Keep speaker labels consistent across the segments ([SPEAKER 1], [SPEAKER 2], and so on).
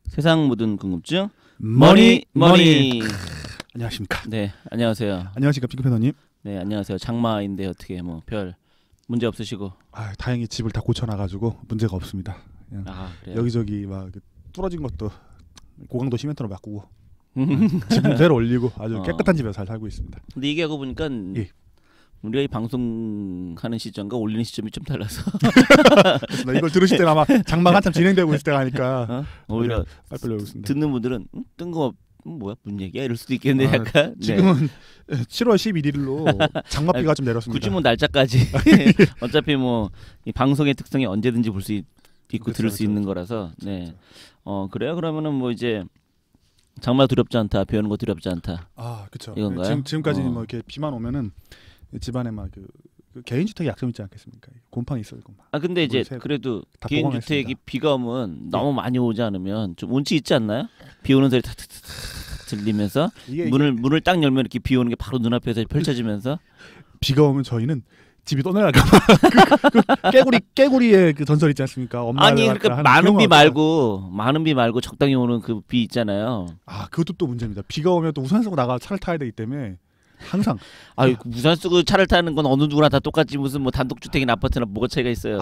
[SPEAKER 1] 세상 모든 궁금증 머니.
[SPEAKER 2] 안녕하십니까.
[SPEAKER 1] 네, 안녕하세요.
[SPEAKER 2] 안녕하십니까 핑크패너님.
[SPEAKER 1] 네, 안녕하세요. 장마인데 어떻게 뭐 별 문제 없으시고?
[SPEAKER 2] 아, 다행히 집을 다 고쳐놔가지고 문제가 없습니다. 그냥
[SPEAKER 1] 그래요?
[SPEAKER 2] 여기저기 막 뚫어진 것도 고강도 시멘트로 바꾸고 집 문제를 올리고 아주 깨끗한 집에서 잘 살고 있습니다.
[SPEAKER 1] 근데 얘기하고 보니까
[SPEAKER 2] 예.
[SPEAKER 1] 우리가 이 방송하는 시점과 올리는 시점이 좀 달라서
[SPEAKER 2] 이걸 들으실 때는 아마 장마가 한참 진행되고 있을 때가 아니까
[SPEAKER 1] 오히려
[SPEAKER 2] 빨리빨리 오고 있습니다.
[SPEAKER 1] 듣는 분들은 뜬금없 뭐야 무슨 얘기야 이럴 수도 있겠는데 약간
[SPEAKER 2] 지금은 7월 11일로 장맛비가 좀 내렸습니다.
[SPEAKER 1] 굳이 뭐 날짜까지 어차피 뭐 이 방송의 특성이 언제든지 볼 수 있고
[SPEAKER 2] 그쵸,
[SPEAKER 1] 들을 수 있는 거라서 네. 그래요. 그러면은 뭐 이제 장마 두렵지 않다, 비 오는 거 두렵지 않다.
[SPEAKER 2] 아, 그렇죠.
[SPEAKER 1] 이건가요?
[SPEAKER 2] 지금까지 뭐 이렇게 비만 오면은 집안에 막 그 개인 주택이 약점 있지 않겠습니까? 곰팡이 있어요, 곰팡.
[SPEAKER 1] 근데 이제 그래도 개인 주택이 비가 오면 너무 많이 오지 않으면 좀 운치 있지 않나요? 비 오는 소리 탁탁탁 들리면서 문을 딱 열면 이렇게 비 오는 게 바로 눈앞에서 펼쳐지면서
[SPEAKER 2] 비가 오면 저희는 집이 떠내려갈까 봐. 깨구리의 그 전설 있지 않습니까?
[SPEAKER 1] 아니 그러니까 많은 비 말고 적당히 오는 그 비 있잖아요.
[SPEAKER 2] 아, 그것도 또 문제입니다. 비가 오면 또 우산 쓰고 나가 차를 타야 되기 때문에 항상
[SPEAKER 1] 우산 쓰고 차를 타는 건 어느 누구나 다 똑같지 무슨 뭐 단독주택이나 아파트나 뭐가 차이가 있어요.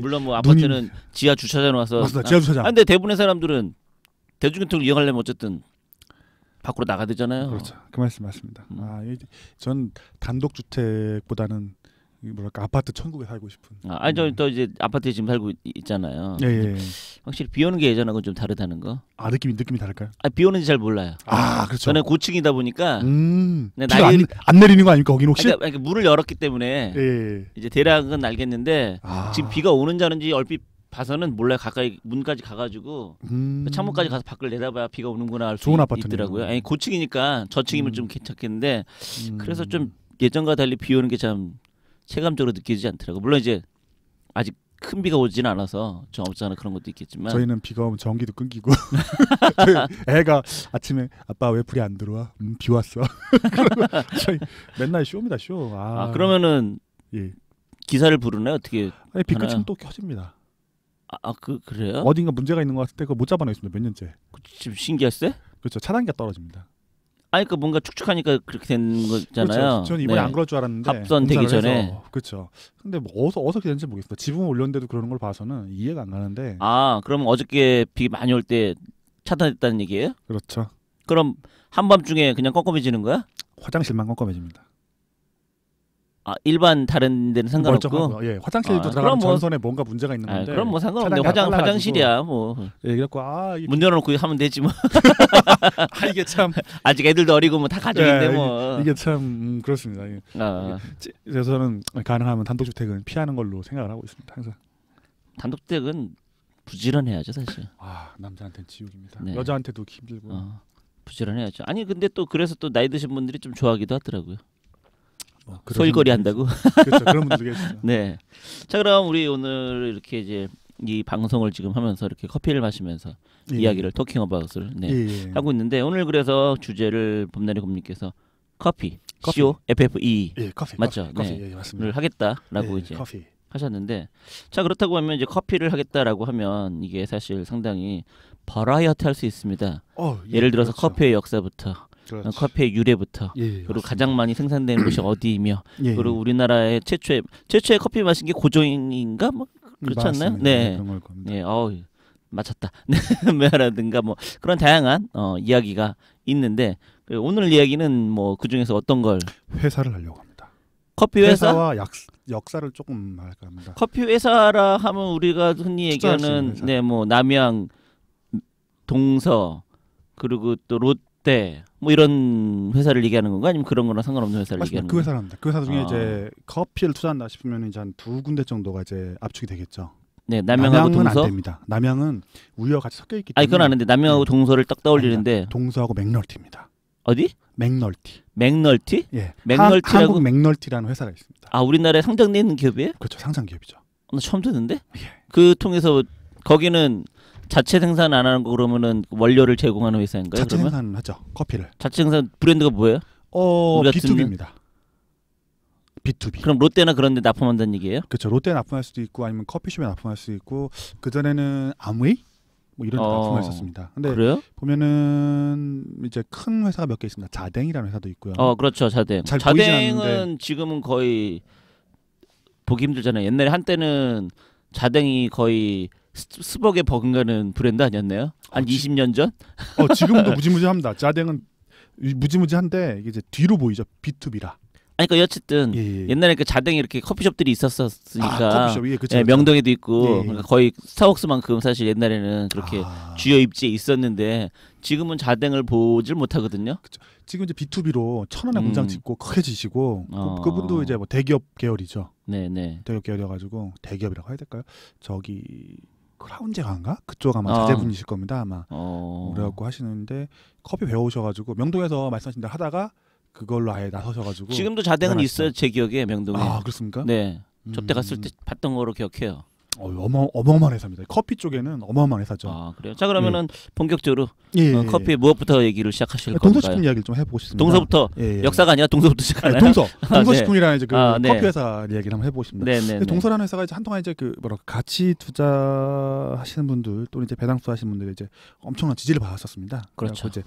[SPEAKER 1] 물론 뭐 아파트는 지하 주차장 와서
[SPEAKER 2] 맞습니다. 지하 주차장.
[SPEAKER 1] 근데 대부분의 사람들은 대중교통을 이용하려면 어쨌든 밖으로 나가야 되잖아요.
[SPEAKER 2] 그렇죠. 그 말씀 맞습니다. 전 단독주택보다는 뭐랄까 아파트 천국에 살고 싶은.
[SPEAKER 1] 또 이제 아파트에 지금 살고 있잖아요.
[SPEAKER 2] 예.
[SPEAKER 1] 확실히 비 오는 게 예전하고 좀 다르다는 거.
[SPEAKER 2] 느낌이 다를까요?
[SPEAKER 1] 비 오는지 잘 몰라요.
[SPEAKER 2] 그렇죠.
[SPEAKER 1] 저는 고층이다 보니까
[SPEAKER 2] 비가 안 내리는 거 아닙니까 거기는 혹시?
[SPEAKER 1] 그러니까 문을 열었기 때문에 이제 대략은 알겠는데 지금 비가 오는지 안 오는지 얼핏 봐서는 몰라요. 가까이 문까지 가가지고 창문까지 가서 밖을 내다봐야 비가 오는구나 알 수 있더라고요. 아니 고층이니까 저층이면 좀 괜찮겠는데 그래서 좀 예전과 달리 비 오는 게 참 체감적으로 느껴지지 않더라고요. 물론 이제 아직 큰 비가 오진 않아서 좀 없지 않아 그런 것도 있겠지만
[SPEAKER 2] 저희는 비가 오면 전기도 끊기고 애가 아침에 아빠 왜 불이 안 들어와? 비 왔어. 저희 맨날 쇼입니다 쇼.
[SPEAKER 1] 그러면은 기사를 부르나요? 어떻게?
[SPEAKER 2] 비 끝이면 또 켜집니다.
[SPEAKER 1] 그래요?
[SPEAKER 2] 어딘가 문제가 있는 것 같을 때 그거 못 잡아내겠습니다. 몇 년째.
[SPEAKER 1] 지금 신기했어요?
[SPEAKER 2] 그렇죠. 차단기가 떨어집니다.
[SPEAKER 1] 그러니까 뭔가 축축하니까 그렇게 된 거잖아요.
[SPEAKER 2] 그렇죠. 저는 이번에 안 그럴 줄 알았는데
[SPEAKER 1] 합선되기 전에.
[SPEAKER 2] 그렇죠. 근데 뭐 어디서 그렇게 되는지 모르겠어요. 지붕 올렸는데도 그러는 걸 봐서는 이해가 안 가는데.
[SPEAKER 1] 그럼 어저께 비 많이 올 때 차단했다는 얘기예요?
[SPEAKER 2] 그렇죠.
[SPEAKER 1] 그럼 한밤중에 그냥 껌껌해지는 거야?
[SPEAKER 2] 화장실만 껌껌해집니다.
[SPEAKER 1] 일반 다른 데는 상관없고.
[SPEAKER 2] 화장실도 들어가면 전선에 뭔가 문제가 있는 건데.
[SPEAKER 1] 그럼 뭐 상관없는데 화장실이야 뭐.
[SPEAKER 2] 그래갖고
[SPEAKER 1] 문 열어놓고 하면 되지 뭐.
[SPEAKER 2] 이게 참
[SPEAKER 1] 아직 애들도 어리고 뭐 다 가족인데 뭐.
[SPEAKER 2] 이게 참 그렇습니다. 그래서 저는 가능하면 단독주택은 피하는 걸로 생각을 하고 있습니다. 항상.
[SPEAKER 1] 단독주택은 부지런해야죠 사실.
[SPEAKER 2] 남자한테는 지옥입니다. 여자한테도 힘들고.
[SPEAKER 1] 부지런해야죠. 아니 근데 또 그래서 또 나이 드신 분들이 좀 좋아하기도 하더라고요. 소일거리 한다고.
[SPEAKER 2] 그렇죠. 그런 분들 계시죠.
[SPEAKER 1] 네. 자 그럼 우리 오늘 이렇게 이제 이 방송을 지금 하면서 이렇게 커피를 마시면서 이야기를 토킹 어바웃을 하고 있는데 오늘 그래서 주제를 봄날의 곰님께서 커피. COFFE
[SPEAKER 2] 커피.
[SPEAKER 1] 맞죠?
[SPEAKER 2] 커피. 맞습니다.
[SPEAKER 1] 하겠다라고 이제
[SPEAKER 2] 커피.
[SPEAKER 1] 하셨는데 자 그렇다고 하면 이제 커피를 하겠다라고 하면 이게 사실 상당히 버라이어티할 수 있습니다. 예를 들어서
[SPEAKER 2] 그렇죠.
[SPEAKER 1] 커피의 역사부터 커피의 유래부터 그리고
[SPEAKER 2] 맞습니다.
[SPEAKER 1] 가장 많이 생산되는 곳이 어디이며 그리고 우리나라의 최초의 커피 마신 게 고종인가 뭐 그렇지 않나요? 네. 맞췄다. 라든가 뭐 그런 다양한 이야기가 있는데 오늘 이야기는 뭐 그 중에서 어떤 걸
[SPEAKER 2] 회사를 하려고 합니다.
[SPEAKER 1] 커피 회사?
[SPEAKER 2] 회사와 역사를 조금 할까 합니다.
[SPEAKER 1] 커피 회사라 하면 우리가 흔히 얘기하는 뭐 남양, 동서 그리고 또 롯데 뭐 이런 회사를 얘기하는 건가 아니면 그런 거랑 상관없는 회사를 얘기하는 건가?
[SPEAKER 2] 그 회사를 합니다. 그 회사 중에 이제 커피를 투자한다 싶으면 이제 한 두 군데 정도가 이제 압축이 되겠죠.
[SPEAKER 1] 네, 남양하고 동서.
[SPEAKER 2] 안 됩니다. 남양은 우리와 같이 섞여 있기 때문에.
[SPEAKER 1] 그건 아는데 남양하고 동서를 딱 떠올리는데.
[SPEAKER 2] 동서하고 맥널티입니다.
[SPEAKER 1] 어디?
[SPEAKER 2] 맥널티.
[SPEAKER 1] 맥널티?
[SPEAKER 2] 예.
[SPEAKER 1] 맥널티라고.
[SPEAKER 2] 한국 맥널티라는 회사가 있습니다.
[SPEAKER 1] 우리나라에 상장돼 있는 기업이에요?
[SPEAKER 2] 그렇죠. 상장 기업이죠.
[SPEAKER 1] 나 처음 듣는데? 그 통해서 거기는 자체 생산 안 하는 거 그러면은 원료를 제공하는 회사인가요?
[SPEAKER 2] 자체 생산하죠. 커피를.
[SPEAKER 1] 자체 생산 브랜드가 뭐예요?
[SPEAKER 2] B2B입니다. B2B.
[SPEAKER 1] 그럼 롯데나 그런 데 납품한다는 얘기예요?
[SPEAKER 2] 그렇죠. 롯데 납품할 수도 있고 아니면 커피숍에 납품할 수 있고 그전에는 암웨이 뭐 이런 납품을 했었습니다. 근데
[SPEAKER 1] 그래요?
[SPEAKER 2] 보면은 이제 큰 회사가 몇 개 있습니다. 자댕이라는 회사도 있고요.
[SPEAKER 1] 그렇죠. 자댕.
[SPEAKER 2] 잘 보이진 않는데.
[SPEAKER 1] 자댕은 지금은 거의 보기 힘들잖아요. 옛날에 한때는 자댕이 거의 스벅에 버금가는 브랜드 아니었나요? 한 20년 전?
[SPEAKER 2] 지금도 무지무지합니다. 자댕은 무지무지한데 이게 이제 뒤로 보이죠. B2B라.
[SPEAKER 1] 아니 그러니까 어쨌든
[SPEAKER 2] 예.
[SPEAKER 1] 옛날에 그 자댕이 이렇게 커피숍들이 있었으니까
[SPEAKER 2] 커피숍. 예, 그쵸,
[SPEAKER 1] 명동에도 있고
[SPEAKER 2] 예.
[SPEAKER 1] 그러니까 거의 스타벅스만큼 사실 옛날에는 그렇게 주요 입지에 있었는데 지금은 자댕을 보질 못하거든요.
[SPEAKER 2] 그쵸. 지금 이제 B2B로 1,000원에 공장 짓고 크게 지시고 그분도 이제 뭐 대기업 계열이죠.
[SPEAKER 1] 네네.
[SPEAKER 2] 대기업 계열이어가지고 대기업이라고 해야 될까요? 저기 크라운제가인가? 그쪽 아마 자제분이실 겁니다 아마. 그래갖고 하시는데 커피 배우셔가지고 명동에서 말씀하신 대로 하다가 그걸로 아예 나서셔가지고.
[SPEAKER 1] 지금도 자댕은 있어요. 제 기억에 명동에.
[SPEAKER 2] 그렇습니까?
[SPEAKER 1] 네. 접대 갔을 때 봤던 거로 기억해요.
[SPEAKER 2] 어마어마한 회사입니다. 커피 쪽에는 어마어마한 회사죠.
[SPEAKER 1] 그래요? 자 그러면은 본격적으로 커피 무엇부터 얘기를 시작하실 건가요?
[SPEAKER 2] 동서식품 이야기를 좀 해보고 싶습니다.
[SPEAKER 1] 동서부터 역사가 아니라 동서부터 시작하나요?
[SPEAKER 2] 동서식품이라는 이제 그 커피 회사 이야기를 한번 해보고 싶습니다.
[SPEAKER 1] 네네.
[SPEAKER 2] 동서라는 회사가 이제 한동안 이제 그 가치 투자하시는 분들 또는 이제 배당수 하시는 분들이 이제 엄청난 지지를 받았었습니다.
[SPEAKER 1] 그렇죠.
[SPEAKER 2] 이제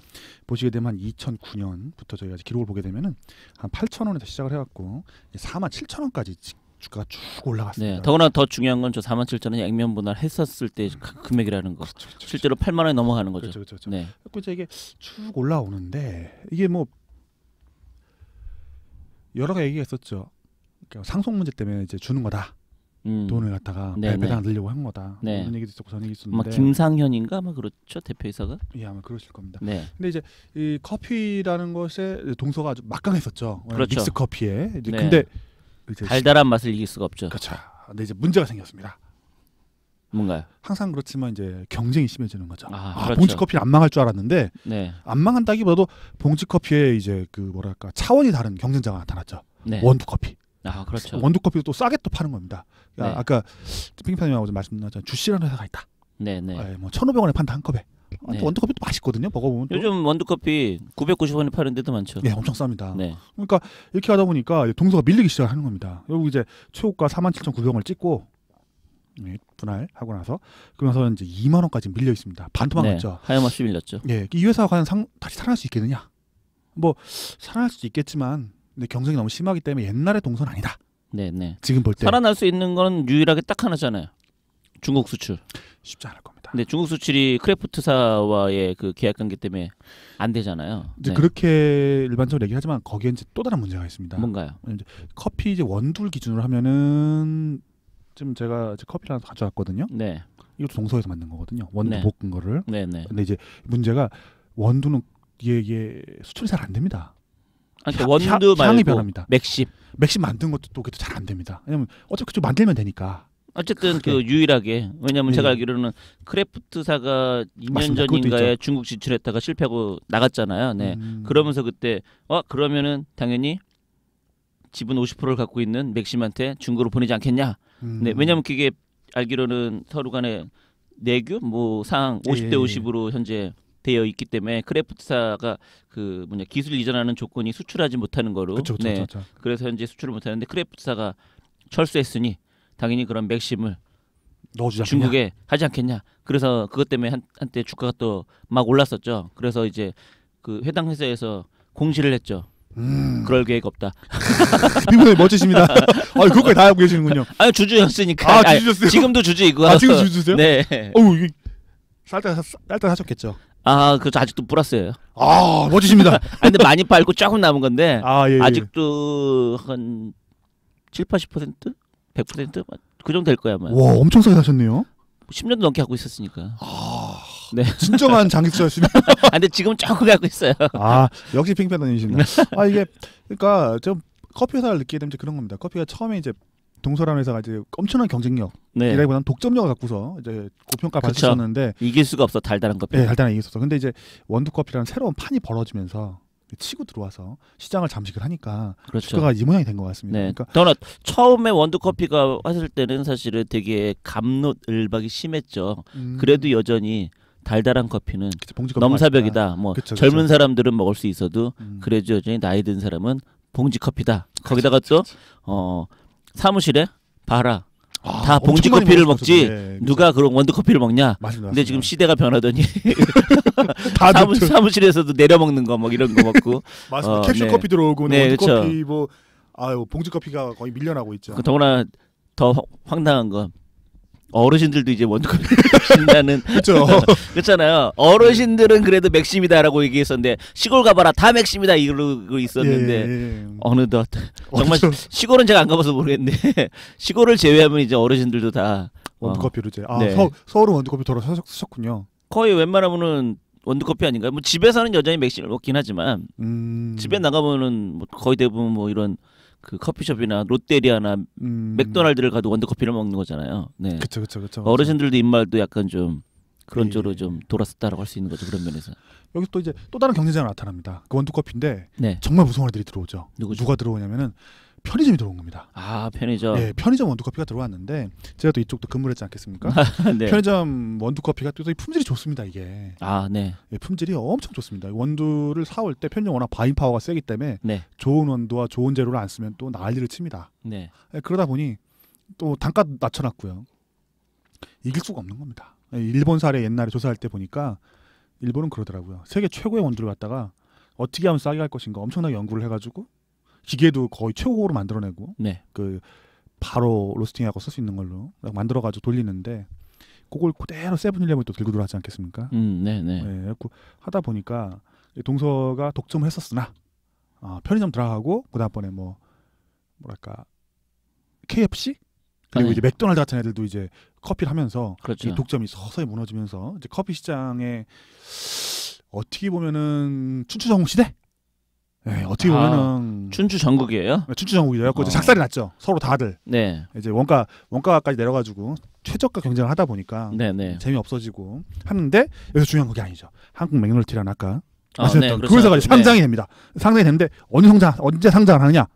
[SPEAKER 2] 보시게 되면 한 2009년부터 저희가 기록을 보게 되면은 한 8,000원에서 시작을 해갖고 47,000원까지 주가가 쭉 올라갔습니다.
[SPEAKER 1] 네, 더구나 더 중요한 건 저 47,000원이 액면 분할했었을 때 금액이라는 거.
[SPEAKER 2] 그렇죠.
[SPEAKER 1] 실제로 8만 원에 넘어가는 거죠.
[SPEAKER 2] 그렇죠.
[SPEAKER 1] 네.
[SPEAKER 2] 그래서 이게 쭉 올라오는데 이게 뭐 여러 가지 얘기가 있었죠. 그러니까 상속 문제 때문에 이제 주는 거다. 돈을 갖다가 배당 늘려고 한 거다. 이런 얘기도 있었고 저는 얘기 있었는데.
[SPEAKER 1] 김상현인가 아마 그렇죠 대표이사가.
[SPEAKER 2] 예, 아마 그러실 겁니다.
[SPEAKER 1] 네.
[SPEAKER 2] 근데 이제 이 커피라는 것에 동서가 아주 막강했었죠.
[SPEAKER 1] 그렇죠.
[SPEAKER 2] 믹스 커피에. 이제
[SPEAKER 1] 네.
[SPEAKER 2] 근데
[SPEAKER 1] 달달한 맛을 이길 수가 없죠.
[SPEAKER 2] 그렇죠. 근데 이제 문제가 생겼습니다.
[SPEAKER 1] 뭔가요?
[SPEAKER 2] 항상 그렇지만 이제 경쟁이 심해지는 거죠.
[SPEAKER 1] 그렇죠.
[SPEAKER 2] 봉지 커피는 안 망할 줄 알았는데 안 망한다기보다도 봉지 커피에 이제 그 뭐랄까 차원이 다른 경쟁자가 나타났죠. 원두 커피.
[SPEAKER 1] 그렇죠.
[SPEAKER 2] 원두 커피도 또 싸게 또 파는 겁니다. 그러니까 아까 핑크님하고 말씀드렸잖아요. 주시라는 회사가 있다.
[SPEAKER 1] 네네.
[SPEAKER 2] 뭐 1,500원에 판다 한 컵에. 원두 커피도 맛있거든요. 먹어보면.
[SPEAKER 1] 요즘 원두 커피 990원에 파는 데도 많죠.
[SPEAKER 2] 네, 엄청 쌉니다.
[SPEAKER 1] 네.
[SPEAKER 2] 그러니까 이렇게 하다 보니까 동서가 밀리기 시작하는 겁니다. 결국 이제 최고가 47,900원을 찍고 분할하고 나서 그러면서 이제 2만 원까지 밀려 있습니다. 반토막 났죠.
[SPEAKER 1] 하염없이 밀렸죠.
[SPEAKER 2] 예, 이 회사가 과연 다시 살아날 수 있겠느냐? 뭐 살아날 수도 있겠지만 근데 경쟁이 너무 심하기 때문에 옛날의 동서는 아니다.
[SPEAKER 1] 네네.
[SPEAKER 2] 지금 볼 때
[SPEAKER 1] 살아날 수 있는 건 유일하게 딱 하나잖아요. 중국 수출.
[SPEAKER 2] 쉽지 않을 겁니다.
[SPEAKER 1] 근데 중국 수출이 크래프트사와의 그 계약 관계 때문에 안 되잖아요.
[SPEAKER 2] 이제 그렇게 일반적으로 얘기하지만 거기에 이제 또 다른 문제가 있습니다.
[SPEAKER 1] 뭔가요?
[SPEAKER 2] 이제 커피 이제 원두를 기준으로 하면은 지금 제가 이제 커피를 하나 가져왔거든요.
[SPEAKER 1] 네.
[SPEAKER 2] 이것도 동서에서 만든 거거든요. 원두 볶은 거를.
[SPEAKER 1] 네네.
[SPEAKER 2] 근데 이제 문제가 원두는 이게 수출이 잘 안 됩니다.
[SPEAKER 1] 그러니까 원두 말고
[SPEAKER 2] 향이 변합니다.
[SPEAKER 1] 맥십
[SPEAKER 2] 만든 것도 또 잘 안 됩니다. 왜냐면 어차피 그쪽 만들면 되니까.
[SPEAKER 1] 어쨌든 그 유일하게 왜냐면 제가 알기로는 크래프트사가 2년
[SPEAKER 2] 맞습니다.
[SPEAKER 1] 전인가에 중국 진출했다가 실패하고 나갔잖아요. 네. 그러면서 그때 그러면은 당연히 지분 50%를 갖고 있는 맥심한테 중국으로 보내지 않겠냐. 네. 왜냐면 그게 알기로는 서로 간에 내규 뭐 사항 50대 50으로 현재 되어 있기 때문에 크래프트사가 그 기술 이전하는 조건이 수출하지 못하는 거로.
[SPEAKER 2] 그쵸.
[SPEAKER 1] 그래서 현재 수출을 못하는데 크래프트사가 철수했으니 당연히 그런 맥심을
[SPEAKER 2] 넣어주지
[SPEAKER 1] 중국에 하지 않겠냐. 그래서 그것 때문에 한때 주가가 또 막 올랐었죠. 그래서 이제 그 해당 회사에서 공시를 했죠. 그럴 계획 없다.
[SPEAKER 2] 이분이 멋지십니다. 그것까지 다 알고 계시는군요.
[SPEAKER 1] 주주였으니까.
[SPEAKER 2] 주주였어요?
[SPEAKER 1] 지금도 주주이고.
[SPEAKER 2] 지금 주주세요?
[SPEAKER 1] 네.
[SPEAKER 2] 이게 쌀때 하셨겠죠.
[SPEAKER 1] 그거 아직도 플러스예요.
[SPEAKER 2] 멋지십니다.
[SPEAKER 1] 근데 많이 팔고 조금 남은 건데
[SPEAKER 2] 예.
[SPEAKER 1] 아직도 한 7, 80%? 100%? 그 정도 될 거야 아마.
[SPEAKER 2] 와, 엄청 싸게 사셨네요.
[SPEAKER 1] 10년도 넘게 하고 있었으니까.
[SPEAKER 2] 네. 진정한 장기 투자시네.
[SPEAKER 1] 근데 지금 조금 갖고 있어요.
[SPEAKER 2] 역시 핑크팬더님이십니다. 이게 그러니까 좀 커피 회사를 느끼게 되면 그런 겁니다. 커피가 처음에 이제 동서라는 회사가 이제 엄청난 경쟁력, 이라기보다는 독점력을 갖고서 이제 고평가 받았었는데
[SPEAKER 1] 이길 수가 없어 달달한 커피.
[SPEAKER 2] 네, 달달한 이겼었어. 근데 이제 원두 커피라는 새로운 판이 벌어지면서 치고 들어와서 시장을 잠식을 하니까 주가가 이 모양이 된 것 같습니다.
[SPEAKER 1] 네.
[SPEAKER 2] 그러니까
[SPEAKER 1] 처음에 원두 커피가 왔을 때는 사실은 되게 감롯을박이 심했죠. 그래도 여전히 달달한 커피는 넘사벽이다. 젊은 사람들은 먹을 수 있어도 그래도 여전히 나이 든 사람은 봉지 커피다. 거기다가 또 사무실에 봐라. 다 봉지 커피를 먹지 누가 그런 원두 커피를 먹냐.
[SPEAKER 2] 맞습니다.
[SPEAKER 1] 근데 지금 시대가 변하더니 사무실에서도 내려 먹는 거 뭐 이런 거 먹고
[SPEAKER 2] 맞습니다. 캡슐 커피 들어오고 원두 커피 뭐 봉지 커피가 거의 밀려나고 있죠.
[SPEAKER 1] 더구나 더 황당한 건 어르신들도 이제 원두 커피를 마신다는
[SPEAKER 2] 그렇죠.
[SPEAKER 1] 그렇잖아요. 어르신들은 그래도 맥심이다라고 얘기했었는데 시골 가봐라 다 맥심이다 이러고 있었는데 어느덧 정말 시골은 제가 안 가봐서 모르겠는데 시골을 제외하면 이제 어르신들도 다
[SPEAKER 2] 원두 커피로 이제 서울은 원두 커피 돌아서셨군요.
[SPEAKER 1] 거의 웬만하면은 원두 커피 아닌가요? 뭐 집에서는 여전히 맥심을 먹긴 하지만 집에 나가면은 뭐 거의 대부분 뭐 이런 그 커피숍이나 롯데리아나 맥도날드를 가도 원두 커피를 먹는 거잖아요. 네.
[SPEAKER 2] 그렇죠.
[SPEAKER 1] 어르신들도 입맛도 약간 좀 그런 쪽으로 좀 돌았었다라고 할 수 있는 거죠. 그런 면에서.
[SPEAKER 2] 여기 또 이제 또 다른 경쟁자가 나타납니다. 그 원두 커피인데
[SPEAKER 1] 네.
[SPEAKER 2] 정말 무서운 애들이 들어오죠.
[SPEAKER 1] 누구죠?
[SPEAKER 2] 누가 들어오냐면은 편의점이 들어온 겁니다.
[SPEAKER 1] 편의점.
[SPEAKER 2] 네, 편의점 원두 커피가 들어왔는데 제가 또 이쪽도 근무를 했지 않겠습니까?
[SPEAKER 1] 네.
[SPEAKER 2] 편의점 원두 커피가 또 품질이 좋습니다. 이게.
[SPEAKER 1] 네.
[SPEAKER 2] 네, 품질이 엄청 좋습니다. 원두를 사올 때 편의점 워낙 바인 파워가 세기 때문에 좋은 원두와 좋은 재료를 안 쓰면 또 난리를 칩니다.
[SPEAKER 1] 네.
[SPEAKER 2] 그러다 보니 또 단가 낮춰놨고요. 이길 수가 없는 겁니다. 일본 사례 옛날에 조사할 때 보니까 일본은 그러더라고요. 세계 최고의 원두를 갖다가 어떻게 하면 싸게 할 것인가 엄청나게 연구를 해가지고 기계도 거의 최고로 만들어내고 그 바로 로스팅하고 쓸 수 있는 걸로 만들어가지고 돌리는데 그걸 그대로 세븐일레븐이 또 들고 들어왔지 않겠습니까? 그래서 하다 보니까 동서가 독점을 했었으나 편의점 들어가고 그다음번에 뭐랄까 KFC 그리고 이제 맥도날드 같은 애들도 이제 커피를 하면서 이 독점이 서서히 무너지면서 이제 커피 시장에 어떻게 보면은 춘추전국 시대? 네, 어떻게 보면은
[SPEAKER 1] 춘추 전국이에요?
[SPEAKER 2] 춘추 전국이죠. 그래서 작살이 났죠. 서로 다들.
[SPEAKER 1] 네.
[SPEAKER 2] 이제 원가까지 내려가지고 최저가 경쟁을 하다 보니까 재미 없어지고 하는데 여기서 중요한 게 아니죠. 한국 맥노럴티라는 아까 말씀했던 그 회사가 상장이 됩니다. 상장이 되는데 언제 상장을 하느냐?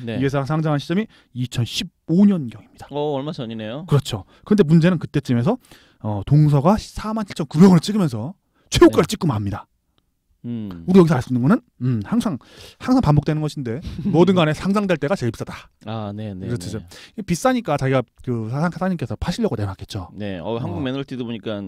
[SPEAKER 2] 이 회사가 상장한 시점이 2015년경입니다.
[SPEAKER 1] 얼마 전이네요.
[SPEAKER 2] 그렇죠. 그런데 문제는 그때쯤에서 동서가 47,900원을 찍으면서 최고가를 찍고 맙니다. 우리 여기서 알 수 있는 거는 항상 반복되는 것인데 뭐든 간에 상장될 때가 제일 비싸다. 그렇죠. 비싸니까 자기가 그 사장님께서 파시려고 내놨겠죠.
[SPEAKER 1] 네. 한국 매너리티도 보니까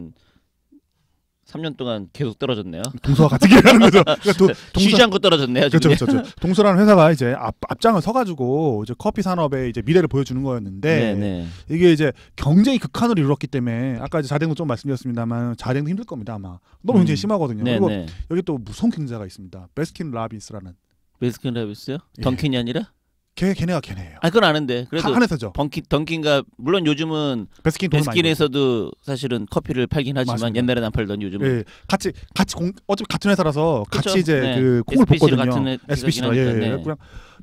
[SPEAKER 1] 3년 동안 계속 떨어졌네요.
[SPEAKER 2] 동서와 같은 길을 하는 거죠. 그러니까
[SPEAKER 1] 쉬지 않고 떨어졌네요.
[SPEAKER 2] 그렇죠. 동서라는 회사가 이제 앞장을 서가지고 이제 커피 산업의 이제 미래를 보여주는 거였는데 이게 이제 경쟁이 극한으로 이루었기 때문에 아까 이제 자댕도 좀 말씀드렸습니다만 자댕도 힘들 겁니다 아마. 너무 굉장히 심하거든요. 그리고 여기 또 무서운 경쟁자가 있습니다. 베스킨 라빈스라는.
[SPEAKER 1] 베스킨 라빈스요? 던킨이 아니라?
[SPEAKER 2] 걔네가 걔네예요.
[SPEAKER 1] 그건 아는데 그래도
[SPEAKER 2] 한 회사죠.
[SPEAKER 1] 던킨가 물론 요즘은 베스킨에서도 사실은 커피를 팔긴 하지만 맞습니다. 옛날에는 안 팔던 요즘은
[SPEAKER 2] 같이 어차피 같은 회사라서 그렇죠? 같이 이제 그 콩을 볶거든요. SBC로 그냥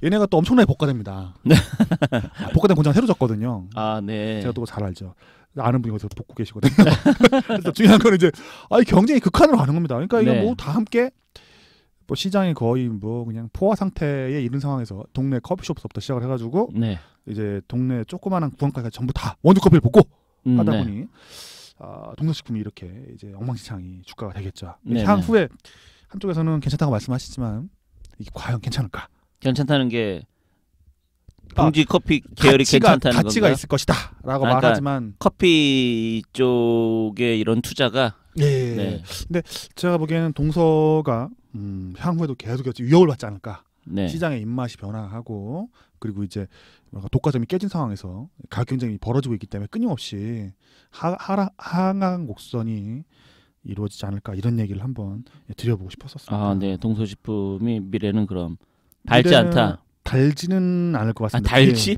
[SPEAKER 2] 얘네가 또 엄청나게 볶아됩니다. 볶아된 공장 새로 졌거든요. 제가 또 잘 알죠. 아는 분이 거기서 볶고 계시거든요. 그래서 중요한 건 이제 경쟁이 극한으로 가는 겁니다. 그러니까 이거 뭐 다 함께. 시장이 거의 그냥 포화 상태에 이른 상황에서 동네 커피숍부터 시작을 해가지고 이제 동네 조그마한 구간까지 전부 다 원두 커피를 볶고 하다 보니 동서식품이 이렇게 이제 엉망진창이 주가가 되겠죠. 향후에 한쪽에서는 괜찮다고 말씀하시지만 이게 과연 괜찮을까?
[SPEAKER 1] 괜찮다는 게 봉지 커피 계열이 괜찮다는 건가요?
[SPEAKER 2] 가치가 있을 것이다라고 말하지만
[SPEAKER 1] 커피 쪽에 이런 투자가
[SPEAKER 2] 근데 제가 보기에는 동서가 향후에도 계속 위협을 받지 않을까. 시장의 입맛이 변화하고 그리고 이제 독과점이 깨진 상황에서 가격 경쟁이 벌어지고 있기 때문에 끊임없이 하강 곡선이 이루어지지 않을까 이런 얘기를 한번 드려보고 싶었었습니다.
[SPEAKER 1] 동서식품이 미래는 그럼 밝지 않다.
[SPEAKER 2] 달지는 않을 것 같습니다.
[SPEAKER 1] 밝지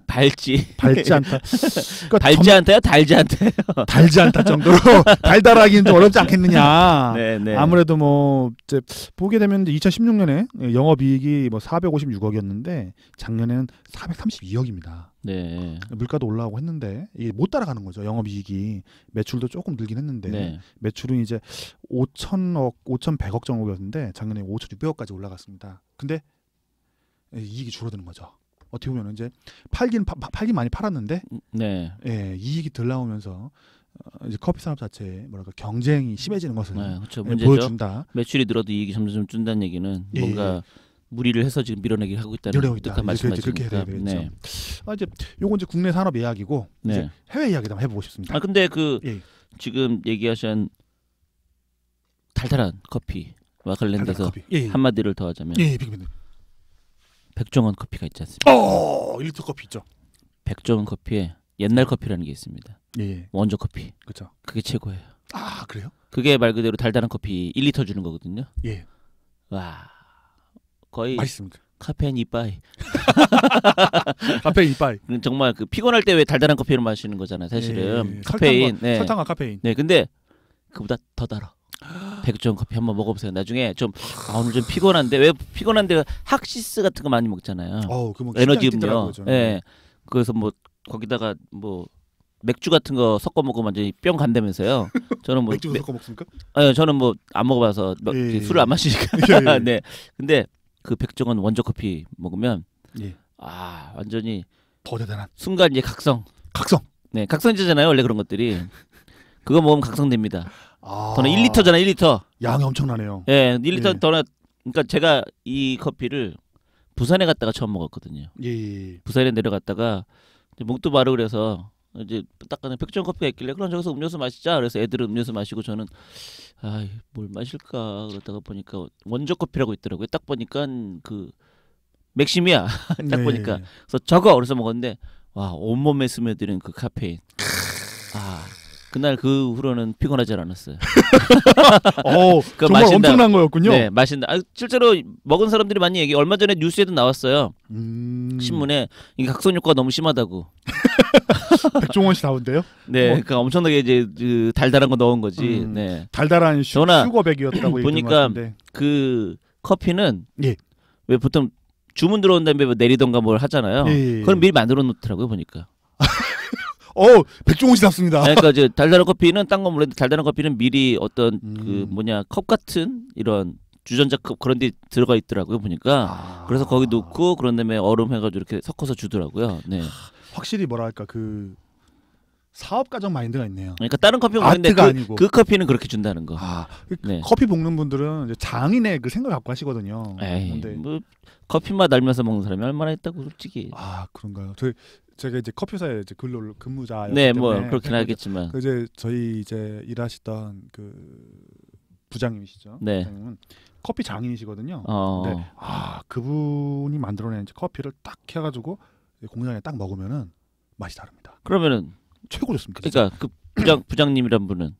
[SPEAKER 2] 않다.
[SPEAKER 1] 그러니까 달지 않다요? 달지 않다요?
[SPEAKER 2] 달지 않다 정도로 달달하기는 좀 어렵지 않겠느냐. 아무래도 이제 보게 되면 2016년에 영업이익이 456억이었는데 작년에는 432억입니다. 물가도 올라오고 했는데 이게 못 따라가는 거죠. 영업이익이 매출도 조금 늘긴 했는데 매출은 이제 5천억, 5,100억 정도였는데 작년에 5,600억까지 올라갔습니다. 근데 이익이 줄어드는 거죠. 어떻게 보면 이제 팔긴 많이 팔았는데 이익이 덜 나오면서 이제 커피 산업 자체에 경쟁이 심해지는 것을
[SPEAKER 1] 그렇죠.
[SPEAKER 2] 보여준다.
[SPEAKER 1] 매출이 늘어도 이익이 점점 준다는 얘기는 뭔가 무리를 해서 지금 밀어내기 하고 있다는 뜻한 말씀하시니까.
[SPEAKER 2] 그렇게 해야 되겠죠. 네. 이제 요건 이제 국내 산업 이야기고
[SPEAKER 1] 네.
[SPEAKER 2] 이제 해외 이야기도 한번 해보고 싶습니다.
[SPEAKER 1] 근데 지금 얘기하신 달달한 커피와 관련돼서 한마디를 더 하자면 백종원 커피가 있지 않습니까?
[SPEAKER 2] 1리터 커피 있죠.
[SPEAKER 1] 백종원 커피에 옛날 커피라는 게 있습니다. 원조 커피.
[SPEAKER 2] 그렇죠.
[SPEAKER 1] 그게 최고예요.
[SPEAKER 2] 그래요?
[SPEAKER 1] 그게 말 그대로 달달한 커피 1리터 주는 거거든요. 와, 거의
[SPEAKER 2] 맛있습니다.
[SPEAKER 1] 카페인 이빠이.
[SPEAKER 2] 카페인 이빠이.
[SPEAKER 1] 정말 그 피곤할 때 왜 달달한 커피를 마시는 거잖아요. 사실은 카페인.
[SPEAKER 2] 설탕과 카페인.
[SPEAKER 1] 네, 근데 그보다 더 달아. 백종원 커피 한번 먹어보세요. 나중에 좀 오늘 좀 피곤한데 왜 피곤한데 학시스 같은 거 많이 먹잖아요. 에너지 음료. 네, 그래서 뭐 거기다가 뭐 맥주 같은 거 섞어 먹으면 완전히 뿅 간다면서요. 저는 뭐
[SPEAKER 2] 맥주 섞어 먹습니까?
[SPEAKER 1] 저는 뭐 안 먹어봐서 술을 안 마시니까. 네. 근데 그 백종원 원조 커피 먹으면 완전히
[SPEAKER 2] 더 대단한
[SPEAKER 1] 순간 이제 각성. 네, 각성제잖아요. 원래 그런 것들이. 그거 먹으면 각성됩니다. 더는 1리터잖아, 1리터.
[SPEAKER 2] 양이 엄청나네요.
[SPEAKER 1] 네, 1리터 더는 그러니까 제가 이 커피를 부산에 갔다가 처음 먹었거든요. 부산에 내려갔다가 목도 마르고 그래서 이제 딱 가는 백종원 커피가 있길래 그럼 저기서 음료수 마시자. 그래서 애들은 음료수 마시고 저는 뭘 마실까 그러다가 보니까 원조 커피라고 있더라고요. 딱 보니까 그 맥심이야. 딱 보니까 그래서 저거 그래서 먹었는데 와, 온몸에 스며드는 그 카페인. 그날 그 후로는 피곤하지 않았어요.
[SPEAKER 2] 정말 엄청난 거였군요.
[SPEAKER 1] 네, 마신다. 실제로 먹은 사람들이 많이 얘기해. 얼마 전에 뉴스에도 나왔어요. 신문에 이게 각성 효과가 너무 심하다고.
[SPEAKER 2] 백종원 씨 나온대요?
[SPEAKER 1] 네, 그러니까 엄청나게 이제 그 달달한 거 넣은 거지. 네,
[SPEAKER 2] 달달한 슈거백이었다고
[SPEAKER 1] 보니까 그 커피는 왜 보통 주문 들어온 다음에 뭐 내리던가 뭘 하잖아요. 그걸 미리 만들어 놓더라고요 보니까.
[SPEAKER 2] 백종원 씨 답습니다.
[SPEAKER 1] 그러니까 이제 달달한 커피는 딴 건 모르는데 달달한 커피는 미리 어떤 그 컵 같은 이런 주전자 컵 그런 데 들어가 있더라고요 보니까. 그래서 거기 넣고 그런 다음에 얼음 해가지고 이렇게 섞어서 주더라고요. 네.
[SPEAKER 2] 확실히 뭐랄까 그 사업 과정 마인드가 있네요.
[SPEAKER 1] 그러니까 다른 커피 먹는데 그 커피는 그렇게 준다는 거.
[SPEAKER 2] 네. 커피 볶는 분들은 이제 장인의 그 생각을 갖고 하시거든요.
[SPEAKER 1] 근데 뭐 커피 맛 알면서 먹는 사람이 얼마나 있다고 솔직히.
[SPEAKER 2] 그런가요? 제가 이제 커피사에 이제 근무자였기
[SPEAKER 1] 때문에
[SPEAKER 2] 뭐
[SPEAKER 1] 그렇긴 하겠지만
[SPEAKER 2] 이제 저희 이제 일하시던 그 부장님이시죠.
[SPEAKER 1] 네.
[SPEAKER 2] 부장님은 커피 장인이시거든요. 근데 그분이 만들어낸 이제 커피를 딱 해가지고 공장에 딱 먹으면은 맛이 다릅니다.
[SPEAKER 1] 그러면은
[SPEAKER 2] 최고 좋습니다.
[SPEAKER 1] 그러니까 그 부장님이란 분은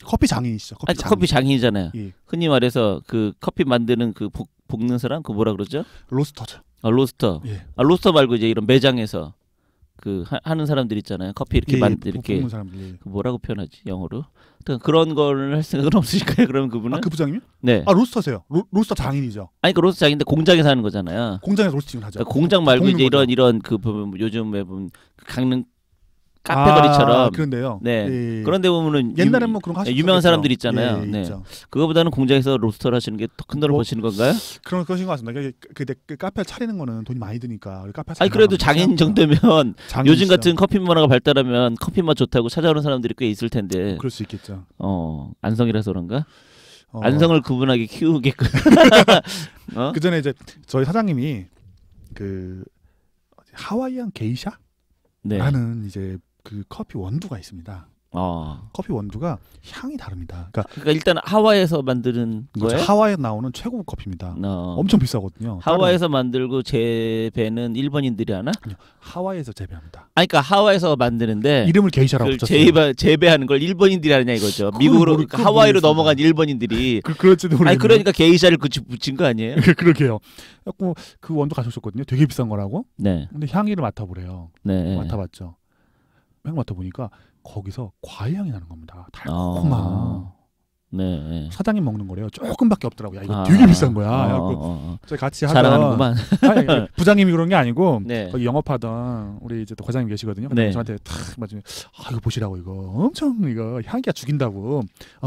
[SPEAKER 2] 커피 장인이시죠.
[SPEAKER 1] 커피 장인이잖아요. 흔히 말해서 그 커피 만드는 그 볶는 사람 그 뭐라 그러죠?
[SPEAKER 2] 로스터죠.
[SPEAKER 1] 로스터. 로스터 말고 이제 이런 매장에서 그 하는 사람들 있잖아요. 커피 이렇게 이렇게 그 뭐라고 표현하지 영어로? 그런 걸 할 생각은 없으실까요? 그러면 그분은?
[SPEAKER 2] 그 부장님이?
[SPEAKER 1] 네.
[SPEAKER 2] 로스터세요. 로스터 장인이죠.
[SPEAKER 1] 그 로스터 장인데 공장에서 하는 거잖아요.
[SPEAKER 2] 공장에서 로스팅을 하죠.
[SPEAKER 1] 그러니까 공장 말고 이제 이런 그 보면 요즘 왜 보면 강릉 카페거리처럼
[SPEAKER 2] 그런데요.
[SPEAKER 1] 네. 그런데 보면은
[SPEAKER 2] 옛날에 뭐 그런 거
[SPEAKER 1] 유명한 사람들 있잖아요.
[SPEAKER 2] 네.
[SPEAKER 1] 그거보다는 공장에서 로스터를 하시는 게 더 큰 돈을 버시는 건가요?
[SPEAKER 2] 그런 것인 것 같습니다. 그 카페 차리는 거는 돈이 많이 드니까 카페.
[SPEAKER 1] 그래도 장인 정도면 요즘 같은 커피 문화가 발달하면 커피 맛 좋다고 찾아오는 사람들이 꽤 있을 텐데.
[SPEAKER 2] 그럴 수 있겠죠.
[SPEAKER 1] 안성이라서 그런가? 안성을 구분하게 키우게끔.
[SPEAKER 2] 그 전에 이제 저희 사장님이 그 하와이안 게이샤? 라는 이제 그 커피 원두가 있습니다. 커피 원두가 향이 다릅니다.
[SPEAKER 1] 그러니까 일단 하와이에서 만드는 거예요?
[SPEAKER 2] 하와이에 나오는 최고 커피입니다. 엄청 비싸거든요.
[SPEAKER 1] 하와이에서 만들고 재배는 일본인들이 하나?
[SPEAKER 2] 아니요, 하와이에서 재배합니다.
[SPEAKER 1] 그러니까 하와이에서 만드는데
[SPEAKER 2] 이름을 게이샤라고 붙였어요.
[SPEAKER 1] 재배하는 걸 일본인들이 하냐 이거죠. 미국으로 하와이로 넘어간 일본인들이.
[SPEAKER 2] 그럴지도 모르겠네요.
[SPEAKER 1] 그러니까 게이샤를 붙인 거 아니에요?
[SPEAKER 2] 그러게요. 그 원두 가져오셨거든요. 되게 비싼 거라고.
[SPEAKER 1] 네.
[SPEAKER 2] 근데 향기를 맡아보래요.
[SPEAKER 1] 네.
[SPEAKER 2] 맡아봤죠. 향 맡아보니까 거기서 과일 향이 나는 겁니다. 달콤한.
[SPEAKER 1] 네.
[SPEAKER 2] 사장님 먹는 거래요. 조금밖에 없더라고요. 이거 되게 비싼 거야. 저희 같이 하던
[SPEAKER 1] 잘하는구만.
[SPEAKER 2] 부장님이 그런 게 아니고
[SPEAKER 1] 네.
[SPEAKER 2] 거기 영업하던 우리 이제 또 과장님 계시거든요.
[SPEAKER 1] 네.
[SPEAKER 2] 저한테 탁 맞으면 이거 보시라고 이거 엄청 이거 향기가 죽인다고.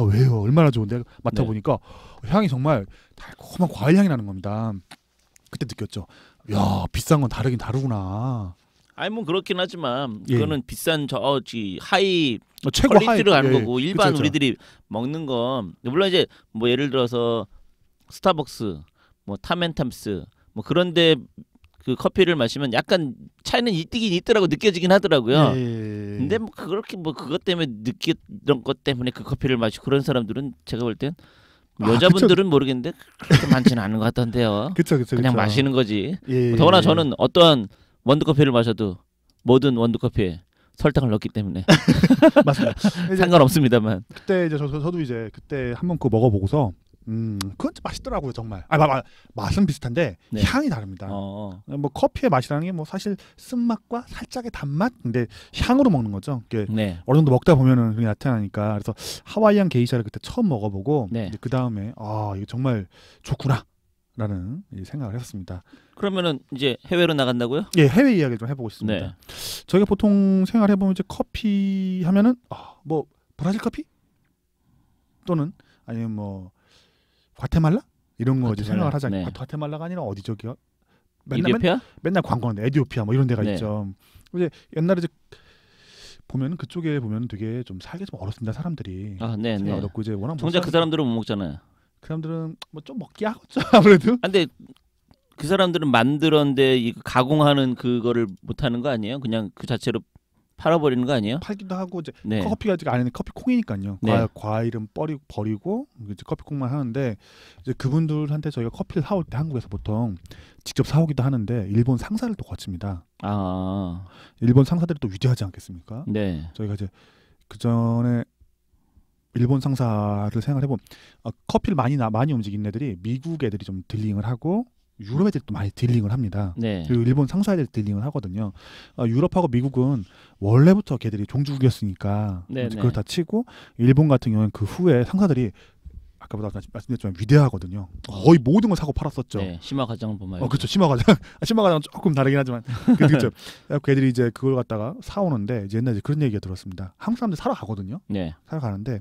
[SPEAKER 2] 왜요? 얼마나 좋은데 맡아보니까 향이 정말 달콤한 과일 향이 나는 겁니다. 그때 느꼈죠. 야, 비싼 건 다르긴 다르구나.
[SPEAKER 1] 뭐 그렇긴 하지만 그거는 비싼 하이
[SPEAKER 2] 최고
[SPEAKER 1] 퀄리티로 가는 거고 일반
[SPEAKER 2] 그쵸.
[SPEAKER 1] 우리들이 먹는 건 물론 이제 뭐 예를 들어서 스타벅스 뭐 탐앤탐스 뭐 그런데 그 커피를 마시면 약간 차이는 있긴 있더라고 느껴지긴 하더라고요. 근데 뭐 그렇게 뭐 그것 때문에 느꼈던 것 때문에 그 커피를 마시고 그런 사람들은 제가 볼 땐 여자분들은 모르겠는데 그렇게 많지는 않은 것 같던데요.
[SPEAKER 2] 그쵸.
[SPEAKER 1] 그냥 마시는 거지. 더구나 저는 어떠한 원두커피를 마셔도 모든 원두커피에 설탕을 넣기 때문에
[SPEAKER 2] 맞습니다.
[SPEAKER 1] 상관없습니다만.
[SPEAKER 2] 그때 이제 저도 이제 그때 한번 그거 먹어보고서 그건 맛있더라고요 정말. 맛은 비슷한데
[SPEAKER 1] 네.
[SPEAKER 2] 향이 다릅니다. 뭐 커피의 맛이라는 게 뭐 사실 쓴맛과 살짝의 단맛, 근데 향으로 먹는 거죠.
[SPEAKER 1] 네.
[SPEAKER 2] 어느 정도 먹다 보면은 그게 나타나니까. 그래서 하와이안 게이샤를 그때 처음 먹어보고
[SPEAKER 1] 네.
[SPEAKER 2] 그 다음에 이거 정말 좋구나라는 생각을 했었습니다.
[SPEAKER 1] 그러면은 이제 해외로 나간다고요?
[SPEAKER 2] 예, 해외 이야기 좀 해보고 싶습니다.
[SPEAKER 1] 네.
[SPEAKER 2] 저희가 보통 생활해 보면 이제 커피 하면은 뭐 브라질 커피 또는 아니면 뭐 과테말라 이런 거 이제 생각을 하자.
[SPEAKER 1] 네.
[SPEAKER 2] 과테말라가 아니라 어디 저기요?
[SPEAKER 1] 에티오피아?
[SPEAKER 2] 맨날 광고하는데 에티오피아 뭐 이런 데가
[SPEAKER 1] 네.
[SPEAKER 2] 있죠. 이제 옛날에 이제 보면 그쪽에 보면 되게 좀 살기 좀 어렵습니다 사람들이.
[SPEAKER 1] 네.
[SPEAKER 2] 어렵고 이제 워낙
[SPEAKER 1] 정작 그 사람들은 못 먹잖아요.
[SPEAKER 2] 그 사람들은 뭐 좀 먹기 하겠죠 아무래도.
[SPEAKER 1] 근데 그 사람들은 만들었는데 이거 가공하는 그거를 못 하는 거 아니에요? 그냥 그 자체로 팔아버리는 거 아니에요?
[SPEAKER 2] 팔기도 하고 이제
[SPEAKER 1] 네.
[SPEAKER 2] 커피가 아직 안에는 커피 콩이니까요.
[SPEAKER 1] 네.
[SPEAKER 2] 과일은 버리고 이제 커피 콩만 하는데 이제 그분들한테 저희가 커피를 사올 때 한국에서 보통 직접 사오기도 하는데 일본 상사를 또 거칩니다. 일본 상사들이 또 위대하지 않겠습니까?
[SPEAKER 1] 네.
[SPEAKER 2] 저희가 이제 그 전에 일본 상사를 생각해보면 커피를 많이 움직이는 애들이 미국 애들이 좀 딜링을 하고 유럽 애들이 또 많이 딜링을 합니다.
[SPEAKER 1] 네.
[SPEAKER 2] 그리고 일본 상사 애들이 딜링을 하거든요. 유럽하고 미국은 원래부터 걔들이 종주국이었으니까 그걸 다 치고 일본 같은 경우는 그 후에 상사들이 아까보다 말씀드렸지만 위대하거든요. 거의 모든 걸 사고 팔았었죠.
[SPEAKER 1] 네. 심화 과정을 보면
[SPEAKER 2] 그렇죠. 심화 과정은 조금 다르긴 하지만 그렇죠. 걔들이 이제 그걸 갖다가 사오는데 이제 옛날에 그런 얘기가 들었습니다. 한국 사람들 사러 가거든요.
[SPEAKER 1] 네.
[SPEAKER 2] 사러 가는데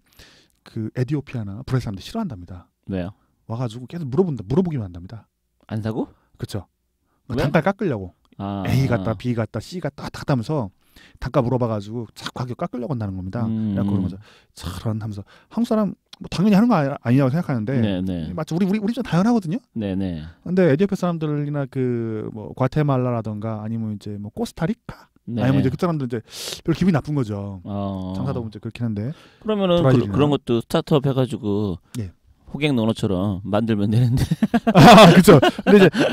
[SPEAKER 2] 그 에티오피아나 브라질 사람들 싫어한답니다.
[SPEAKER 1] 왜요?
[SPEAKER 2] 와가지고 계속 물어보기만 한답니다.
[SPEAKER 1] 안 사고?
[SPEAKER 2] 그렇죠. 단가를 깎으려고. A 같다, B 같다, C 같다 왔다 갔다 하면서 단가 물어봐가지고 자꾸 가격 깎으려고 한다는 겁니다. 그런 거죠. 저런 하면서 한국 사람 뭐 당연히 하는 거 아니라고 생각하는데
[SPEAKER 1] 네.
[SPEAKER 2] 맞죠. 우리 좀 당연하거든요.
[SPEAKER 1] 네네.
[SPEAKER 2] 근데 에티오피아 사람들이나 그 뭐 과테말라라던가 아니면 이제 뭐 코스타리카 아니면 이제 그 사람들 이제 별로 기분이 나쁜 거죠. 장사도 이제 그렇긴 한데.
[SPEAKER 1] 그러면은 그런 것도 스타트업 해가지고. 네. 호객 논어처럼 만들면 되는데.
[SPEAKER 2] 그렇죠.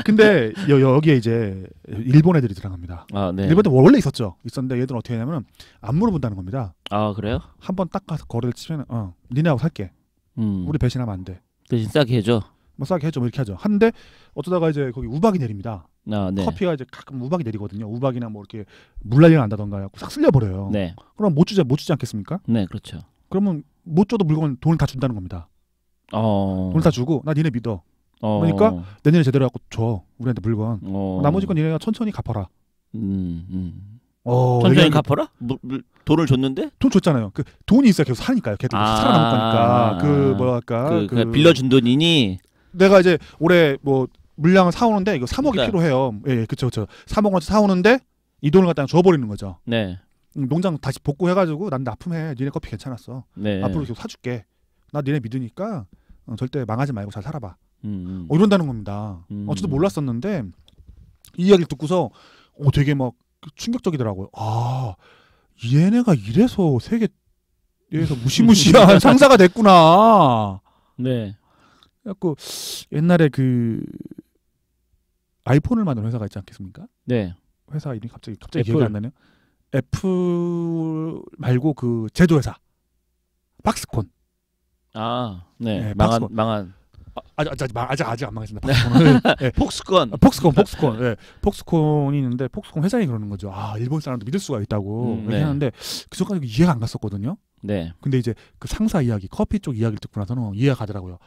[SPEAKER 2] 근데 여기에 이제 일본 애들이 들어갑니다.
[SPEAKER 1] 네.
[SPEAKER 2] 일본도 원래 있었는데 얘들은 어떻게 하냐면 안 물어본다는 겁니다.
[SPEAKER 1] 그래요?
[SPEAKER 2] 한번 딱 가서 거래를 치면 니네하고 살게. 우리 배신하면 안 돼.
[SPEAKER 1] 대신 싸게 해줘.
[SPEAKER 2] 뭐 싸게 해줘 뭐 이렇게 하죠. 하는데 어쩌다가 이제 거기 우박이 내립니다.
[SPEAKER 1] 네.
[SPEAKER 2] 커피가 이제 가끔 우박이 내리거든요. 우박이나 뭐 이렇게 물난리가 난다던가 싹 쓸려버려요.
[SPEAKER 1] 네.
[SPEAKER 2] 그럼 못 주지 않겠습니까?
[SPEAKER 1] 네, 그렇죠.
[SPEAKER 2] 그러면 못 줘도 물건 돈을 다 준다는 겁니다. 돈을 다 주고 나 니네 믿어. 그러니까 내년에 제대로 갖고 줘 우리한테 물건. 나머지 건 니네가 천천히 갚아라.
[SPEAKER 1] 천천히 갚아라? 돈을 줬는데?
[SPEAKER 2] 돈 줬잖아요. 그 돈이 있어야 계속 사니까요. 걔들 살아남을 거니까. 그 뭐랄까
[SPEAKER 1] 그 빌려준 돈이니.
[SPEAKER 2] 내가 이제 올해 뭐 물량을 사오는데 이거 3억이 필요해요. 예, 그렇죠. 3억 원치 사오는데 이 돈을 갖다 줘버리는 거죠.
[SPEAKER 1] 네.
[SPEAKER 2] 농장 다시 복구해가지고 난 납품해. 니네 커피 괜찮았어.
[SPEAKER 1] 네.
[SPEAKER 2] 앞으로 계속 사줄게. 나 니네 믿으니까 절대 망하지 말고 잘 살아봐. 이런다는 겁니다. 저도 몰랐었는데 이 이야기를 듣고서 되게 막 충격적이더라고요. 얘네가 이래서 세계에서 무시무시한 상사가 됐구나.
[SPEAKER 1] 네.
[SPEAKER 2] 그래갖고 옛날에 그 아이폰을 만든 회사가 있지 않겠습니까?
[SPEAKER 1] 네.
[SPEAKER 2] 회사 이름이 갑자기 기억이 안 나네요. 애플 말고 그 제조회사 박스콘.
[SPEAKER 1] 네. 망한.
[SPEAKER 2] 아직 안 망했습니다. 박스콘은. 네.
[SPEAKER 1] 폭스콘.
[SPEAKER 2] 네. 폭스콘이 있는데 폭스콘 회장이 그러는 거죠. 일본 사람도 믿을 수가 있다고 이렇게 하는데 그 전까지 이해가 안 갔었거든요.
[SPEAKER 1] 네.
[SPEAKER 2] 근데 이제 그 상사 이야기, 커피 쪽 이야기를 듣고 나서는 이해가 가더라고요.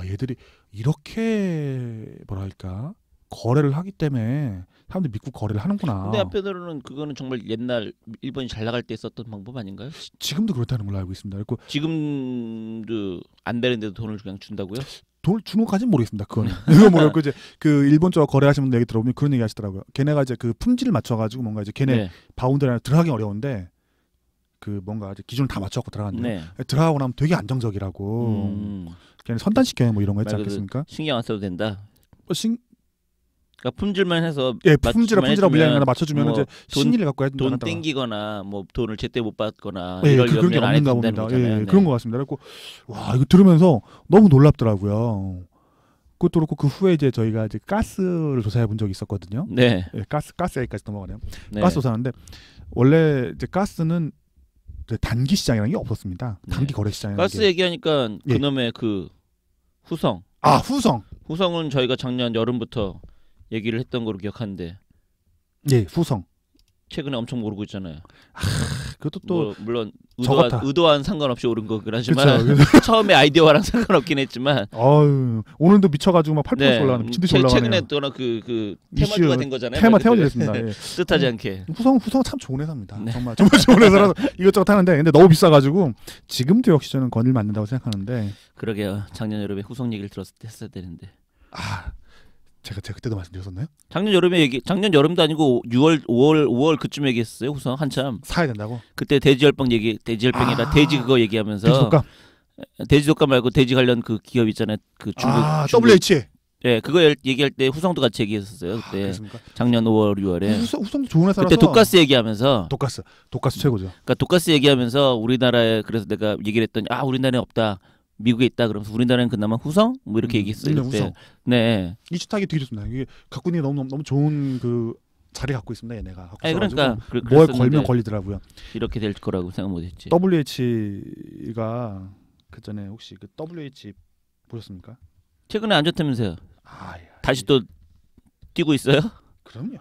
[SPEAKER 2] 얘들이 이렇게 뭐랄까 거래를 하기 때문에 사람들이 믿고 거래를 하는구나.
[SPEAKER 1] 근데 한편으로는 그거는 정말 옛날 일본이 잘 나갈 때 썼던 방법 아닌가요?
[SPEAKER 2] 지금도 그렇다는 걸로 알고 있습니다. 그리고
[SPEAKER 1] 지금도 안 되는데도 돈을 그냥 준다고요?
[SPEAKER 2] 돈을 주는 것까지는 모르겠습니다. 그거는. 이거 모르겠고 이제 그 일본 쪽 거래하시는 분들 얘기 들어보면 그런 얘기 하시더라고요. 걔네가 이제 그 품질을 맞춰가지고 뭔가 이제 걔네 바운드라인 들어가기 어려운데 그 뭔가 이제 기준을 다 맞춰갖고 들어갔는데 들어가고 나면 되게 안정적이라고. 걔네 선단시켜요 뭐 이런 거 했지 않겠습니까?
[SPEAKER 1] 신경 안 써도 된다. 그러니까 품질만 해서
[SPEAKER 2] 품질하고 물량이나 맞춰주면 뭐 이제 신의를 갖고 해야
[SPEAKER 1] 돈 땡기거나 뭐 돈을 제때 못 받거나
[SPEAKER 2] 이럴 그런 게 없는가 봅니다. 그런 것 같습니다. 그래서 와 이거 들으면서 너무 놀랍더라고요. 그것도 그렇고 그 후에 이제 저희가 이제 가스를 조사해 본 적이 있었거든요.
[SPEAKER 1] 네.
[SPEAKER 2] 가스 얘기까지 넘어가네요. 네. 가스 조사하는데 원래 이제 가스는 단기 시장이라는 게 없었습니다. 단기 거래 시장이라는
[SPEAKER 1] 가스
[SPEAKER 2] 게.
[SPEAKER 1] 얘기하니까 그놈의 그 후성. 후성은 저희가 작년 여름부터 얘기를 했던 거로 기억하는데.
[SPEAKER 2] 예, 후성.
[SPEAKER 1] 최근에 엄청 오르고 있잖아요.
[SPEAKER 2] 그것도 또
[SPEAKER 1] 뭐, 물론 의도한 상관없이 오른 거긴 하지만 처음에 아이디어와랑 상관없긴 했지만
[SPEAKER 2] 오늘도 미쳐가지고 막 8% 올라가는 미친 듯이 올라가네요.
[SPEAKER 1] 최근에 또 그 테마주가 된 거잖아요.
[SPEAKER 2] 테마주 됐습니다. 예.
[SPEAKER 1] 뜻하지 않게.
[SPEAKER 2] 후성 참 좋은 회사입니다. 네. 정말 좋은 회사라서 이것저것 하는데 근데 너무 비싸가지고 지금도 역시 저는 건의를 만든다고 생각하는데.
[SPEAKER 1] 그러게요. 작년 여름에 후성 얘기를 했어야 되는데.
[SPEAKER 2] 제가 그때도 말씀드렸었나요?
[SPEAKER 1] 작년 여름도 아니고 6월, 5월 그쯤 얘기했어요. 후성 한참
[SPEAKER 2] 사야 된다고. 그때
[SPEAKER 1] 돼지열병이라 돼지 그거 얘기하면서 돼지독감 말고 돼지 관련 그 기업 있잖아요. 그 중국
[SPEAKER 2] WH.
[SPEAKER 1] 네, 그거 얘기할 때 후성도 같이 얘기했었어요. 그때 작년 5월, 6월에.
[SPEAKER 2] 후성도 좋은 회사라서.
[SPEAKER 1] 그때 독가스 얘기하면서.
[SPEAKER 2] 독가스 최고죠.
[SPEAKER 1] 그러니까 독가스 얘기하면서 우리나라에 그래서 내가 얘기를 했더니 우리나라에 없다. 미국에 있다 그러면서 우리나라는 그나마 후성 뭐 이렇게 얘기했어요. 그때. 네.
[SPEAKER 2] 이슈타기 되게 좋습니다. 이게 갖고 있는 게 너무 좋은 그 자리 갖고 있습니다. 얘네가.
[SPEAKER 1] 그러니까
[SPEAKER 2] 뭘 걸면 걸리더라고요.
[SPEAKER 1] 이렇게 될 거라고 생각 못했지.
[SPEAKER 2] WH가 그 전에 혹시 그 WH 보셨습니까?
[SPEAKER 1] 최근에 안 좋다면서요. 다시 또 뛰고 있어요?
[SPEAKER 2] 그럼요.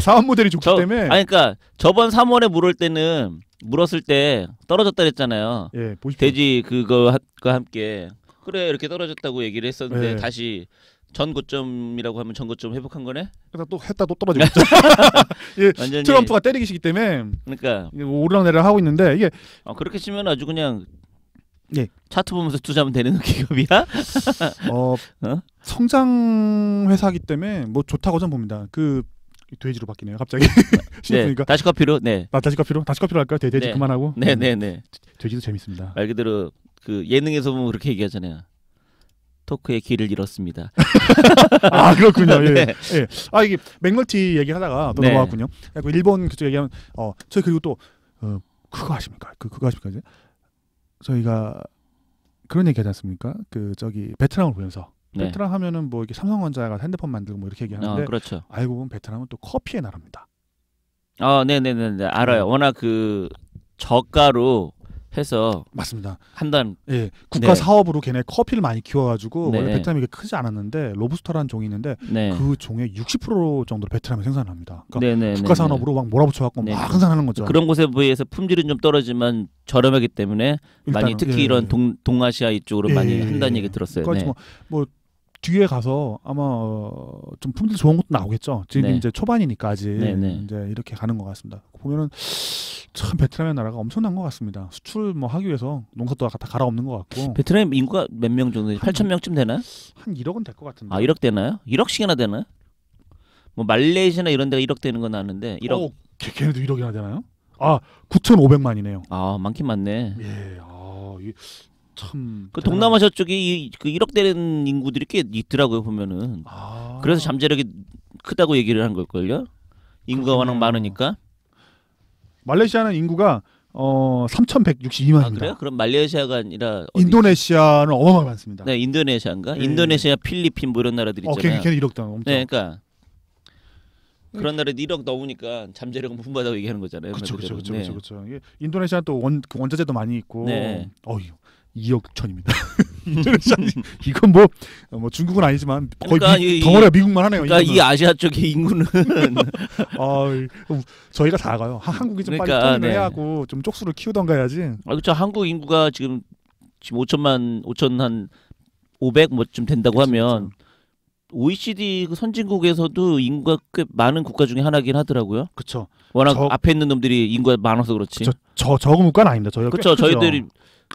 [SPEAKER 2] 사업 모델이 좋기 때문에.
[SPEAKER 1] 그러니까 저번 3월에 물었을 때 떨어졌다 그랬잖아요.
[SPEAKER 2] 예,
[SPEAKER 1] 돼지 그거와 함께 그래 이렇게 떨어졌다고 얘기를 했었는데 다시 전 고점이라고 하면 전 고점 회복한 거네?
[SPEAKER 2] 그래서 또 떨어지고 있죠. 완전히 트럼프가 때리기 때문에
[SPEAKER 1] 그러니까
[SPEAKER 2] 오르락내리락 하고 있는데 이게
[SPEAKER 1] 그렇게 치면 아주 그냥 차트 보면서 투자하면 되는 기업이야?
[SPEAKER 2] 성장 회사이기 때문에 뭐 좋다고 저는 봅니다. 그 돼지로 바뀌네요. 갑자기.
[SPEAKER 1] 네, 다시 커피로. 네.
[SPEAKER 2] 다시 커피로 할까요? 돼지 그만하고.
[SPEAKER 1] 네.
[SPEAKER 2] 돼지도 재밌습니다.
[SPEAKER 1] 말 그대로 그 예능에서 보면 그렇게 얘기하잖아요. 토크의 길을 잃었습니다.
[SPEAKER 2] 그렇군요. 예. 이게 맥멀티 얘기하다가 또 넘어갔군요. 일본 그쪽 얘기하면 저희 그리고 또 그거 아십니까? 그거 아십니까 이제? 저희가 그런 얘기하지 않습니까? 베트남을 보면서 베트남 하면은 뭐 이렇게 삼성전자가 핸드폰 만들고 뭐 이렇게 얘기하는데
[SPEAKER 1] 그렇죠.
[SPEAKER 2] 알고 보면 베트남은 또 커피의 나라입니다.
[SPEAKER 1] 네네네 알아요. 워낙 그 저가로 해서
[SPEAKER 2] 맞습니다.
[SPEAKER 1] 한단
[SPEAKER 2] 국가 사업으로 걔네 커피를 많이 키워가지고 원래 베트남이 크지 않았는데 로부스터라는 종이 있는데 그 종의 60% 정도를 베트남에 생산합니다. 그러니까 국가 산업으로 막 몰아붙여갖고 막 생산하는 거죠.
[SPEAKER 1] 그런 곳에 비해서 품질은 좀 떨어지만 저렴하기 때문에 많이 특히 이런 동아시아 이쪽으로 많이 한다는 얘기 들었어요.
[SPEAKER 2] 그러니까 뭐 뒤에 가서 아마 좀 품질 좋은 것도 나오겠죠. 지금 이제 초반이니까 아직 이제 이렇게 가는 것 같습니다. 보면은 참 베트남의 나라가 엄청난 것 같습니다. 수출 뭐 하기 위해서 농사도 다 갈아엎는 것 같고.
[SPEAKER 1] 베트남 인구가 몇 명 정도? 8,000명쯤 되나요?
[SPEAKER 2] 한 1억은 될 것 같은데.
[SPEAKER 1] 1억 되나요? 1억씩이나 되나요? 뭐 말레이시아나 이런 데가 1억 되는 건 아는데 1억.
[SPEAKER 2] 걔네도 1억이나 되나요? 9,500만이네요.
[SPEAKER 1] 많긴 많네.
[SPEAKER 2] 이게 참.
[SPEAKER 1] 그 동남아시아 쪽이 그 1억 되는 인구들이 꽤 있더라고요 보면은. 그래서 잠재력이 크다고 얘기를 한 걸걸요? 인구가 워낙 많으니까.
[SPEAKER 2] 말레이시아는 인구가 3,162만입니다.
[SPEAKER 1] 그래요? 그럼 말레이시아가 아니라
[SPEAKER 2] 인도네시아는 어마어마하게 많습니다.
[SPEAKER 1] 네, 인도네시아인가? 인도네시아, 필리핀 뭐 이런 나라들 있잖아요.
[SPEAKER 2] 걔네 1억 당 엄청.
[SPEAKER 1] 네, 그러니까 그런 나라에 1억 넘으니까 잠재력은 풍부하다고 얘기하는 거잖아요.
[SPEAKER 2] 그렇죠. 이게 인도네시아 또 원자재도 많이 있고. 2억 6천입니다. 인도네시아 이건 뭐 중국은 아니지만 거의
[SPEAKER 1] 그러니까
[SPEAKER 2] 덩어리가 미국만 하네요.
[SPEAKER 1] 그러니까 이 아시아 쪽의 인구는
[SPEAKER 2] 저희가 다 가요. 한국이 좀 빨리 통일을 해야 하고 좀 쪽수를 키우던가 해야지.
[SPEAKER 1] 그렇죠. 한국 인구가 지금 5천 한 500 뭐쯤 된다고 하면 OECD 그 선진국에서도 인구가 꽤 많은 국가 중에 하나긴 하더라고요.
[SPEAKER 2] 그렇죠.
[SPEAKER 1] 워낙 앞에 있는 놈들이 인구가 많아서 그렇지.
[SPEAKER 2] 적은 국가는 아닙니다. 저희가
[SPEAKER 1] 그렇죠. 저희들이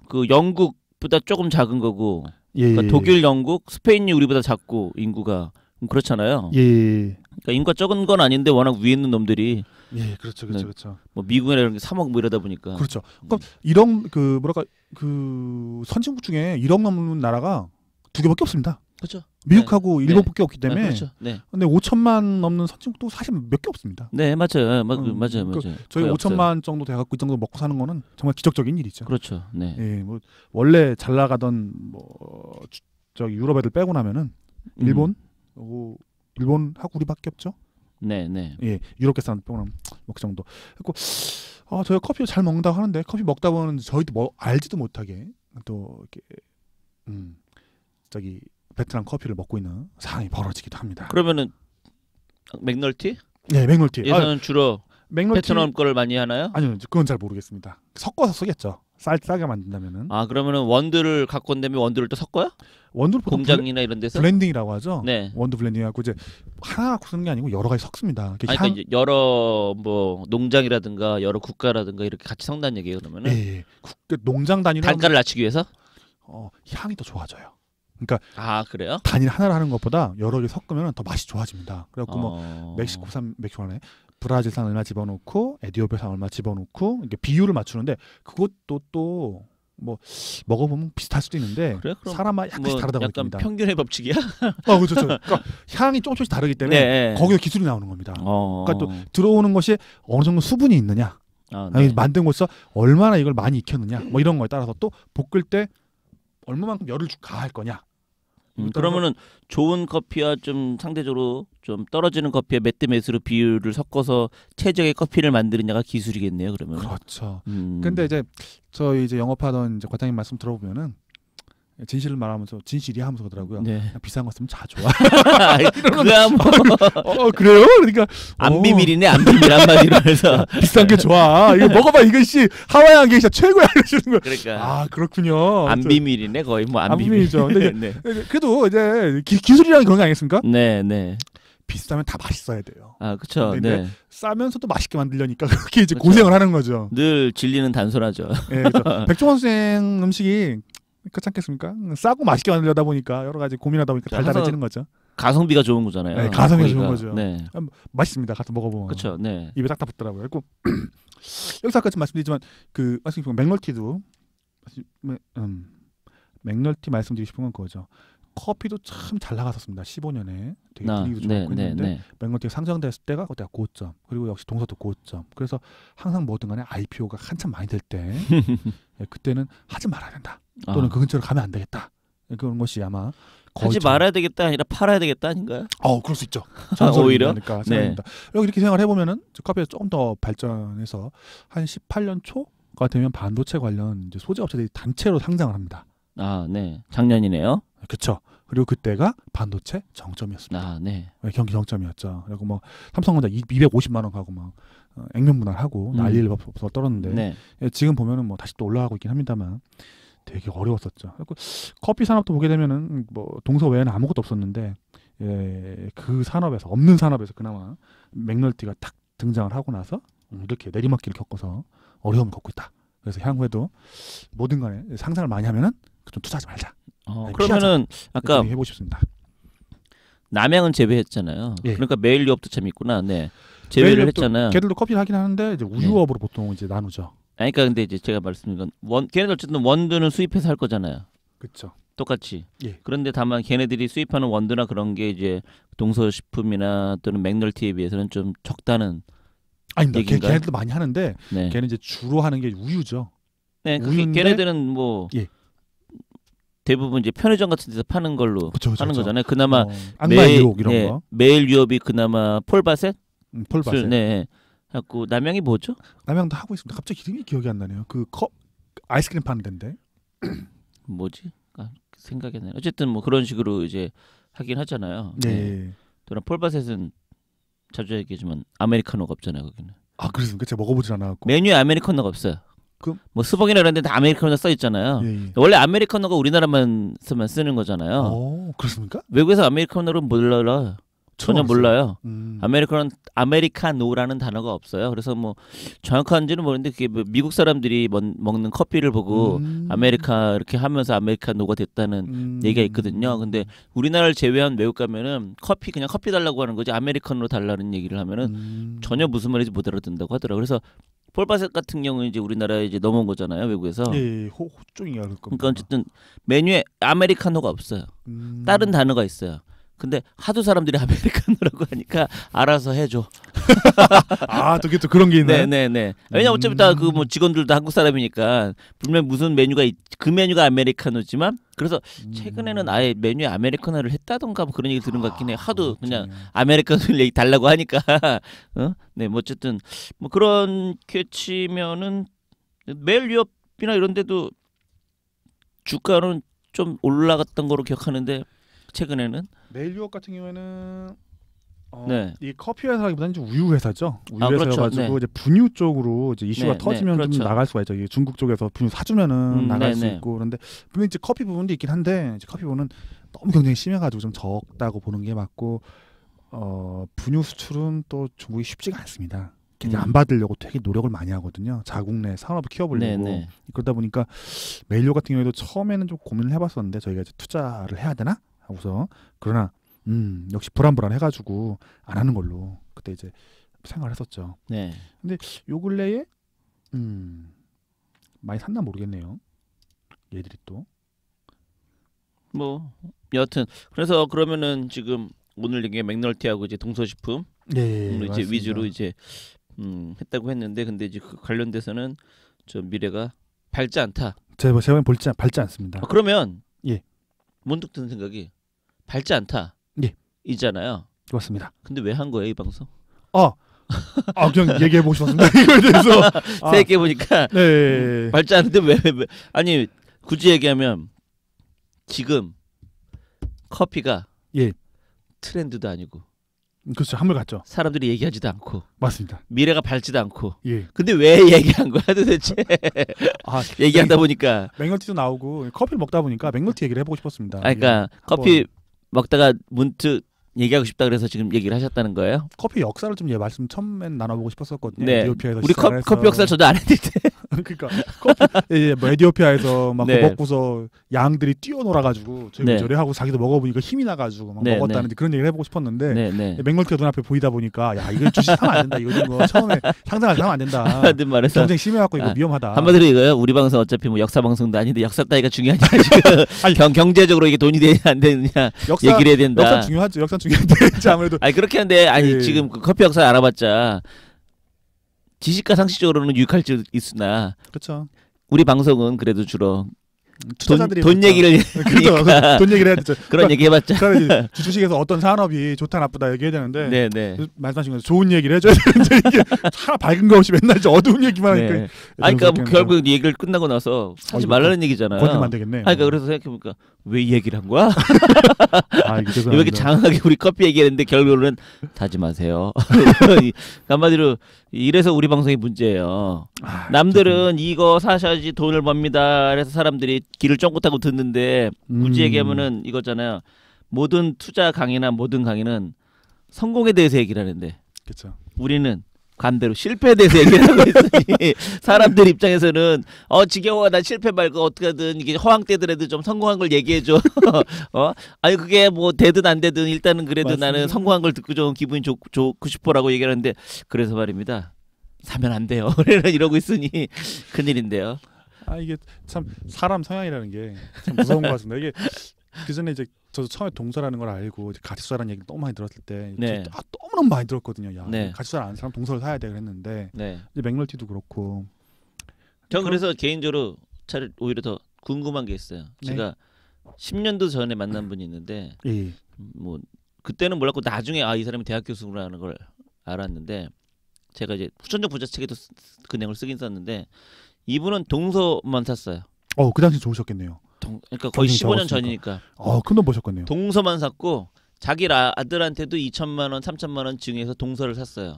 [SPEAKER 1] 그 영국보다 조금 작은 거고, 그러니까 독일, 영국, 스페인이 우리보다 작고 인구가 그렇잖아요. 그러니까 인구가 적은 건 아닌데 워낙 위에 있는 놈들이.
[SPEAKER 2] 그렇죠.
[SPEAKER 1] 뭐 미국이나 이런 게 3억 뭐 이러다 보니까.
[SPEAKER 2] 그렇죠. 그러니까 이런 그 선진국 중에 1억 넘는 나라가 두 개밖에 없습니다.
[SPEAKER 1] 그렇죠.
[SPEAKER 2] 미국하고
[SPEAKER 1] 네.
[SPEAKER 2] 일본밖에 없기 때문에.
[SPEAKER 1] 그렇죠. 네.
[SPEAKER 2] 근데 5천만 넘는 선진국도 사실 몇 개 없습니다.
[SPEAKER 1] 네, 맞아요. 맞아요.
[SPEAKER 2] 저희 5천만 정도 돼갖고 이 정도 먹고 사는 거는 정말 기적적인 일이죠.
[SPEAKER 1] 그렇죠. 네.
[SPEAKER 2] 예, 뭐 원래 잘 나가던 뭐 저기 유럽 애들 빼고 나면은 일본, 일본하고 우리밖에 없죠.
[SPEAKER 1] 네, 네.
[SPEAKER 2] 예, 유럽계 사람 빼고 나면 그 정도. 그리고 저희가 커피 잘 먹는다고 하는데 커피 먹다 보면 저희도 뭐 알지도 못하게 또 이렇게 저기 베트남 커피를 먹고 있는 상황이 벌어지기도 합니다.
[SPEAKER 1] 그러면은 맥널티?
[SPEAKER 2] 네, 맥널티.
[SPEAKER 1] 예전은 주로
[SPEAKER 2] 맥널티...
[SPEAKER 1] 베트남 거를 많이 하나요?
[SPEAKER 2] 아니요, 그건 잘 모르겠습니다. 섞어서 쓰겠죠. 싸게 만든다면은.
[SPEAKER 1] 그러면은 원두를 갖고 온다면 원두를 또 섞어요?
[SPEAKER 2] 원두를
[SPEAKER 1] 공장이나 이런 데서
[SPEAKER 2] 블렌딩이라고 하죠.
[SPEAKER 1] 네.
[SPEAKER 2] 원두 블렌딩하고 이제 하나 갖고 쓰는 게 아니고 여러 가지 섞습니다.
[SPEAKER 1] 그러니까 여러 뭐 농장이라든가 여러 국가라든가 이렇게 같이 섞는다는 얘기예요, 그러면은.
[SPEAKER 2] 예. 농장 단위로
[SPEAKER 1] 단가를 낮추기 위해서?
[SPEAKER 2] 향이 더 좋아져요. 그러니까
[SPEAKER 1] 그래요?
[SPEAKER 2] 단일 하나를 하는 것보다 여러 개 섞으면 더 맛이 좋아집니다. 그래갖고 뭐 멕시코산에 브라질산 얼마 집어넣고 에티오피아산 얼마 집어넣고 이게 비율을 맞추는데 그것도 또 뭐 먹어보면 비슷할 수도 있는데
[SPEAKER 1] 그래?
[SPEAKER 2] 사람마다 약간씩 다르다고
[SPEAKER 1] 약간
[SPEAKER 2] 느낍니다.
[SPEAKER 1] 평균의 법칙이야?
[SPEAKER 2] 그렇죠. 그러니까 향이 조금씩 다르기 때문에
[SPEAKER 1] 네.
[SPEAKER 2] 거기서 기술이 나오는 겁니다. 그러니까 또 들어오는 것이 어느 정도 수분이 있느냐,
[SPEAKER 1] 네.
[SPEAKER 2] 만든 곳에서 얼마나 이걸 많이 익혔느냐, 뭐 이런 거에 따라서 또 볶을 때 얼마만큼 열을 가할 거냐.
[SPEAKER 1] 그러면은 좋은 커피와 좀 상대적으로 좀 떨어지는 커피와 몇 대 몇으로 비율을 섞어서 최적의 커피를 만드느냐가 기술이겠네요. 그러면.
[SPEAKER 2] 그렇죠. 근데 이제 저희 이제 영업하던 이제 과장님 말씀 들어보면은 진실을 말하면서 진실이 하면서 그러더라고요.
[SPEAKER 1] 네.
[SPEAKER 2] 그냥 비싼 거 쓰면 다 좋아.
[SPEAKER 1] 그야 뭐.
[SPEAKER 2] 그래요? 그러니까
[SPEAKER 1] 안 비밀이네, 안 비밀 한마디로 해서
[SPEAKER 2] 비싼 게 좋아. 이거 먹어봐, 이것이 하와이안 게이샤 최고야 이러시는 거.
[SPEAKER 1] 그러니까.
[SPEAKER 2] 그렇군요.
[SPEAKER 1] 안 비밀이네, 거의 뭐 안
[SPEAKER 2] 비밀이죠. 근데
[SPEAKER 1] 네.
[SPEAKER 2] 그래도 이제 기술이라는 그런 거 아니겠습니까?
[SPEAKER 1] 네, 네.
[SPEAKER 2] 비싸면 다 맛있어야 돼요.
[SPEAKER 1] 그렇죠. 네.
[SPEAKER 2] 싸면서도 맛있게 만들려니까 그렇게 이제 고생을 하는 거죠.
[SPEAKER 1] 늘 진리는 단순하죠.
[SPEAKER 2] 네, 그렇죠. 백종원 선생 음식이 그렇지 않겠습니까? 싸고 맛있게 만들려다 보니까 여러 가지 고민하다 보니까 달달해지는 거죠.
[SPEAKER 1] 가성비가 좋은 거잖아요.
[SPEAKER 2] 네, 가성비가 좋은 거죠.
[SPEAKER 1] 네.
[SPEAKER 2] 맛있습니다. 가서 먹어보면.
[SPEAKER 1] 그렇죠. 네.
[SPEAKER 2] 입에 딱딱 붙더라고요. 그리고 여기서 아까 말씀드리지만 맥널티도 맥널티 말씀드리고 싶은 건 그거죠. 커피도 참 잘 나갔었습니다. 15년에 되게 분위기도 좋고 했는데 맥널티가 상장됐을 때가 그때가 고점, 그리고 역시 동서도 고점. 그래서 항상 뭐든 간에 IPO가 한참 많이 될 때 그때는 하지 말아야 된다. 또는 그 근처로 가면 안 되겠다. 그런 것이 아마
[SPEAKER 1] 하지 말아야 되겠다 아니라 팔아야 되겠다 아닌가요?
[SPEAKER 2] 그럴 수 있죠.
[SPEAKER 1] 오히려.
[SPEAKER 2] 네. 여기 이렇게 생각을 해보면은 커피가 조금 더 발전해서 한 18년 초가 되면 반도체 관련 이제 소재 업체들이 단체로 상장을 합니다.
[SPEAKER 1] 네. 작년이네요.
[SPEAKER 2] 그렇죠. 그리고 그때가 반도체 정점이었습니다.
[SPEAKER 1] 네.
[SPEAKER 2] 경기 정점이었죠. 그리고 뭐 삼성전자 250만 원 가고 막 액면 분할하고 난리를 벌써 떨었는데
[SPEAKER 1] 네.
[SPEAKER 2] 지금 보면은 뭐 다시 또 올라가고 있긴 합니다만 되게 어려웠었죠. 그리고 커피 산업도 보게 되면은 뭐 동서 외에는 아무것도 없었는데 그 산업에서 없는 산업에서 그나마 맥널티가 딱 등장을 하고 나서 이렇게 내리막길을 겪어서 어려움을 겪고 있다. 그래서 향후에도 뭐든 간에 상상을 많이 하면은 좀 투자하지 말자.
[SPEAKER 1] 그러면은 아까
[SPEAKER 2] 해보고 싶습니다.
[SPEAKER 1] 남양은 제외했잖아요.
[SPEAKER 2] 예.
[SPEAKER 1] 그러니까 메일 유업도 참 있구나. 네. 제외를 했잖아요.
[SPEAKER 2] 걔들도 커피를 하긴 하는데 이제 우유업으로 보통 이제 나누죠.
[SPEAKER 1] 그러니까 근데 이제 제가 말씀드린 건 걔네들 어쨌든 원두는 수입해서 할 거잖아요.
[SPEAKER 2] 그렇죠.
[SPEAKER 1] 똑같이.
[SPEAKER 2] 예.
[SPEAKER 1] 그런데 다만 걔네들이 수입하는 원두나 그런 게 이제 동서식품이나 또는 맥널티에 비해서는 좀 적다는
[SPEAKER 2] 아닙니다. 걔네들도 많이 하는데 걔는 이제 주로 하는 게 우유죠.
[SPEAKER 1] 네, 걔네들은 뭐 대부분 이제 편의점 같은 데서 파는 걸로 하는 거잖아요. 그나마
[SPEAKER 2] 악마의 유혹 이런 거.
[SPEAKER 1] 메일 유업이 그나마 폴바셋?
[SPEAKER 2] 폴바셋.
[SPEAKER 1] 네. 갖고 남양이 뭐죠?
[SPEAKER 2] 남양도 하고 있습니다. 갑자기 이름이 기억이 안 나네요. 아이스크림 파는 데인데.
[SPEAKER 1] 뭐지? 생각이 안 나요. 어쨌든 뭐 그런 식으로 이제 하긴 하잖아요.
[SPEAKER 2] 네.
[SPEAKER 1] 또는 폴바셋은 자주 얘기하지만 아메리카노가 없잖아요, 거기는.
[SPEAKER 2] 그렇습니까? 제가 먹어보질 않았고.
[SPEAKER 1] 메뉴에 아메리카노가 없어요. 뭐 스벅이나 이런 데다 아메리카노 써 있잖아요. 원래 아메리카노가 우리나라만 쓰는 거잖아요.
[SPEAKER 2] 그렇습니까?
[SPEAKER 1] 외국에서 아메리카노를 몰라요. 전혀 몰라요. 아메리카노라는 단어가 없어요. 그래서 뭐 정확한지는 모르는데 그게 뭐 미국 사람들이 먹는 커피를 보고 아메리카 이렇게 하면서 아메리카노가 됐다는 얘기가 있거든요. 근데 우리나라를 제외한 외국 가면은 그냥 커피 달라고 하는 거지 아메리카노로 달라는 얘기를 하면은 전혀 무슨 말인지 못 알아듣는다고 하더라고요. 그래서 폴바셋 같은 경우는 이제 우리나라에 이제 넘어온 거잖아요, 외국에서.
[SPEAKER 2] 예, 호종이야 그럴 겁니다.
[SPEAKER 1] 그러니까 어쨌든 메뉴에 아메리카노가 없어요. 다른 단어가 있어요. 근데 하도 사람들이 아메리카노라고 하니까 알아서 해줘.
[SPEAKER 2] 아, 또 그런 게 있네.
[SPEAKER 1] 네네네. 왜냐 어차피 다 그 뭐 직원들도 한국 사람이니까 분명 무슨 메뉴가 그 메뉴가 아메리카노지만 그래서 최근에는 아예 메뉴에 아메리카노를 했다던가 뭐 그런 얘기 들은 것 같긴 해. 하도 그냥 아메리카노를 얘기 달라고 하니까. 네, 뭐 어쨌든 뭐 그런 캐치면은 매일 유업이나 이런 데도 주가는 좀 올라갔던 거로 기억하는데 최근에는
[SPEAKER 2] 메일 유업 같은 경우에는
[SPEAKER 1] 네.
[SPEAKER 2] 이 커피 회사라기보다는 이제 우유 회사죠. 우유
[SPEAKER 1] 그렇죠.
[SPEAKER 2] 회사여가지고
[SPEAKER 1] 네.
[SPEAKER 2] 이제 분유 쪽으로 이제 이슈가
[SPEAKER 1] 네,
[SPEAKER 2] 터지면
[SPEAKER 1] 그렇죠.
[SPEAKER 2] 좀 나갈 수가 있죠. 이게 중국 쪽에서 분유 사주면은 나갈 수
[SPEAKER 1] 네네.
[SPEAKER 2] 있고 그런데 분명 이제 커피 부분도 있긴 한데 이제 커피 부분은 너무 경쟁이 심해가지고 좀 적다고 보는 게 맞고 분유 수출은 또 중국이 쉽지가 않습니다. 안 받으려고 되게 노력을 많이 하거든요. 자국 내 산업을 키워보려고. 네네. 그러다 보니까 메일료 같은 경우에도 처음에는 좀 고민을 해봤었는데 저희가 이제 투자를 해야 되나 하고서 그러나 역시 불안해가지고 안 하는 걸로 그때 이제 생각을 했었죠.
[SPEAKER 1] 네.
[SPEAKER 2] 근데 요 근래에 많이 샀나 모르겠네요. 얘들이 또.
[SPEAKER 1] 뭐 여하튼 그래서 그러면은 지금 오늘 얘기 맥널티하고 이제 동서식품
[SPEAKER 2] 네,
[SPEAKER 1] 이제 위주로 이제 했다고 했는데 근데 이제 그 관련돼서는 저 미래가 밝지 않다.
[SPEAKER 2] 제가 밝지 않습니다.
[SPEAKER 1] 그러면
[SPEAKER 2] 예.
[SPEAKER 1] 문득 드는 생각이 밝지 않다.
[SPEAKER 2] 예.
[SPEAKER 1] 이잖아요.
[SPEAKER 2] 그렇습니다.
[SPEAKER 1] 근데 왜 한 거예요 이 방송?
[SPEAKER 2] 그냥 얘기해 보고 싶었습니다. 이거에 대해서
[SPEAKER 1] 생각해 보니까
[SPEAKER 2] 네.
[SPEAKER 1] 밝지 않은데 왜 아니 굳이 얘기하면 지금 커피가 트렌드도 아니고.
[SPEAKER 2] 그렇죠. 한물 같죠.
[SPEAKER 1] 사람들이 얘기하지도 않고.
[SPEAKER 2] 맞습니다.
[SPEAKER 1] 미래가 밝지도 않고.
[SPEAKER 2] 예.
[SPEAKER 1] 근데 왜 얘기한 거야 도대체? 얘기하다 보니까.
[SPEAKER 2] 맥널티도 나오고 커피를 먹다 보니까 맥널티 얘기를 해보고 싶었습니다.
[SPEAKER 1] 그러니까 커피 먹다가 문득 얘기하고 싶다 그래서 지금 얘기를 하셨다는 거예요?
[SPEAKER 2] 커피 역사를 좀 말씀 처음엔 나눠보고 싶었었거든요.
[SPEAKER 1] 네.
[SPEAKER 2] 에디오피아에서
[SPEAKER 1] 우리 커피 역사를 저도 안 했는데.
[SPEAKER 2] 그러니까 커피 뭐 에디오피아에서 막 먹고서 양들이 뛰어놀아가지고 저리 하고 자기도 먹어보니까 힘이 나가지고 막 먹었다는 그런 얘기를 해보고 싶었는데 맥널티가 눈앞에 보이다 보니까 야 이거 주식하면 안 된다. 이거 뭐 처음에 상장하지 하면 안 된다.
[SPEAKER 1] 말해서
[SPEAKER 2] 경쟁 심해갖고 이거 위험하다.
[SPEAKER 1] 한마디로 이거요. 우리 방송 어차피 뭐 역사 방송도 아닌데 역사 따위가 중요하냐 지금 경제적으로 이게 돈이 되냐 안 되느냐 얘기를 해야 된다.
[SPEAKER 2] 역사 중요하죠. 역사 중요한데 아무래도
[SPEAKER 1] 그렇게 한데 지금 그 커피 역사 알아봤자 지식과 상식적으로는 유익할 수 있으나
[SPEAKER 2] 그렇죠.
[SPEAKER 1] 우리 방송은 그래도 주로
[SPEAKER 2] 투자자들이
[SPEAKER 1] 돈 얘기를
[SPEAKER 2] 그러니까 돈 얘기를 해야 되죠.
[SPEAKER 1] 그런 얘기 해봤자
[SPEAKER 2] 주식에서 어떤 산업이 좋다 나쁘다 얘기해야 되는데
[SPEAKER 1] 네네.
[SPEAKER 2] 말씀하신 건 좋은 얘기를 해줘야 되는데 이게 하나 밝은 거 없이 맨날 어두운 얘기만 하니까
[SPEAKER 1] 네. 그러니까 뭐 결국 얘기를 끝나고 나서 하지 말라는 얘기잖아요.
[SPEAKER 2] 건드면 안 되겠네.
[SPEAKER 1] 그러니까 그래서 생각해보니까 왜 이 얘기를 한 거야?
[SPEAKER 2] 왜
[SPEAKER 1] 이렇게 장하게 우리 커피 얘기했는데 결론은 타지 마세요. 한마디로 이래서 우리 방송이 문제예요. 남들은 이거 사셔야지 돈을 법니다. 그래서 사람들이 귀를 쫑긋 하고 듣는데 굳이 얘기하면은 이거잖아요. 모든 투자 강의나 모든 강의는 성공에 대해서 얘기를 하는데
[SPEAKER 2] 그렇죠.
[SPEAKER 1] 우리는 반대로 실패에 대해서 얘기를 하고 있으니 사람들 입장에서는 지겨워 난 실패 말고 어떻게든 이게 허황 때더라도 좀 성공한 걸 얘기해줘. 아니 그게 뭐 되든 안 되든 일단은 그래도 맞습니다. 나는 성공한 걸 듣고 좀 기분이 좋고 싶어라고 얘기를 하는데 그래서 말입니다. 사면 안 돼요. 이러고 있으니 큰일인데요.
[SPEAKER 2] 이게 참 사람 성향이라는 게 참 무서운 것 같습니다. 이게 그 전에 이제 저도 처음에 동서라는 걸 알고 가치투자라는 얘기 너무 많이 들었을 때 너무너무 많이 들었거든요. 야, 가치투자 아는 사람 동서를 사야 돼 그랬는데 이제 맥널티도 그렇고.
[SPEAKER 1] 전 그래서 개인적으로 차라리 오히려 더 궁금한 게 있어요. 제가 10년도 전에 만난 분이 있는데 뭐 그때는 몰랐고 나중에 이 사람이 대학 교수라는 걸 알았는데 제가 이제 후천적 부자 책에도 그 내용을 쓰긴 썼는데 이분은 동서만 샀어요.
[SPEAKER 2] 그 당시 좋으셨겠네요.
[SPEAKER 1] 그러니까 거의 15년 전이니까.
[SPEAKER 2] 큰 돈 버셨겠네요.
[SPEAKER 1] 동서만 샀고 자기 아들한테도 2천만 원, 3천만 원 증여해서 동서를 샀어요.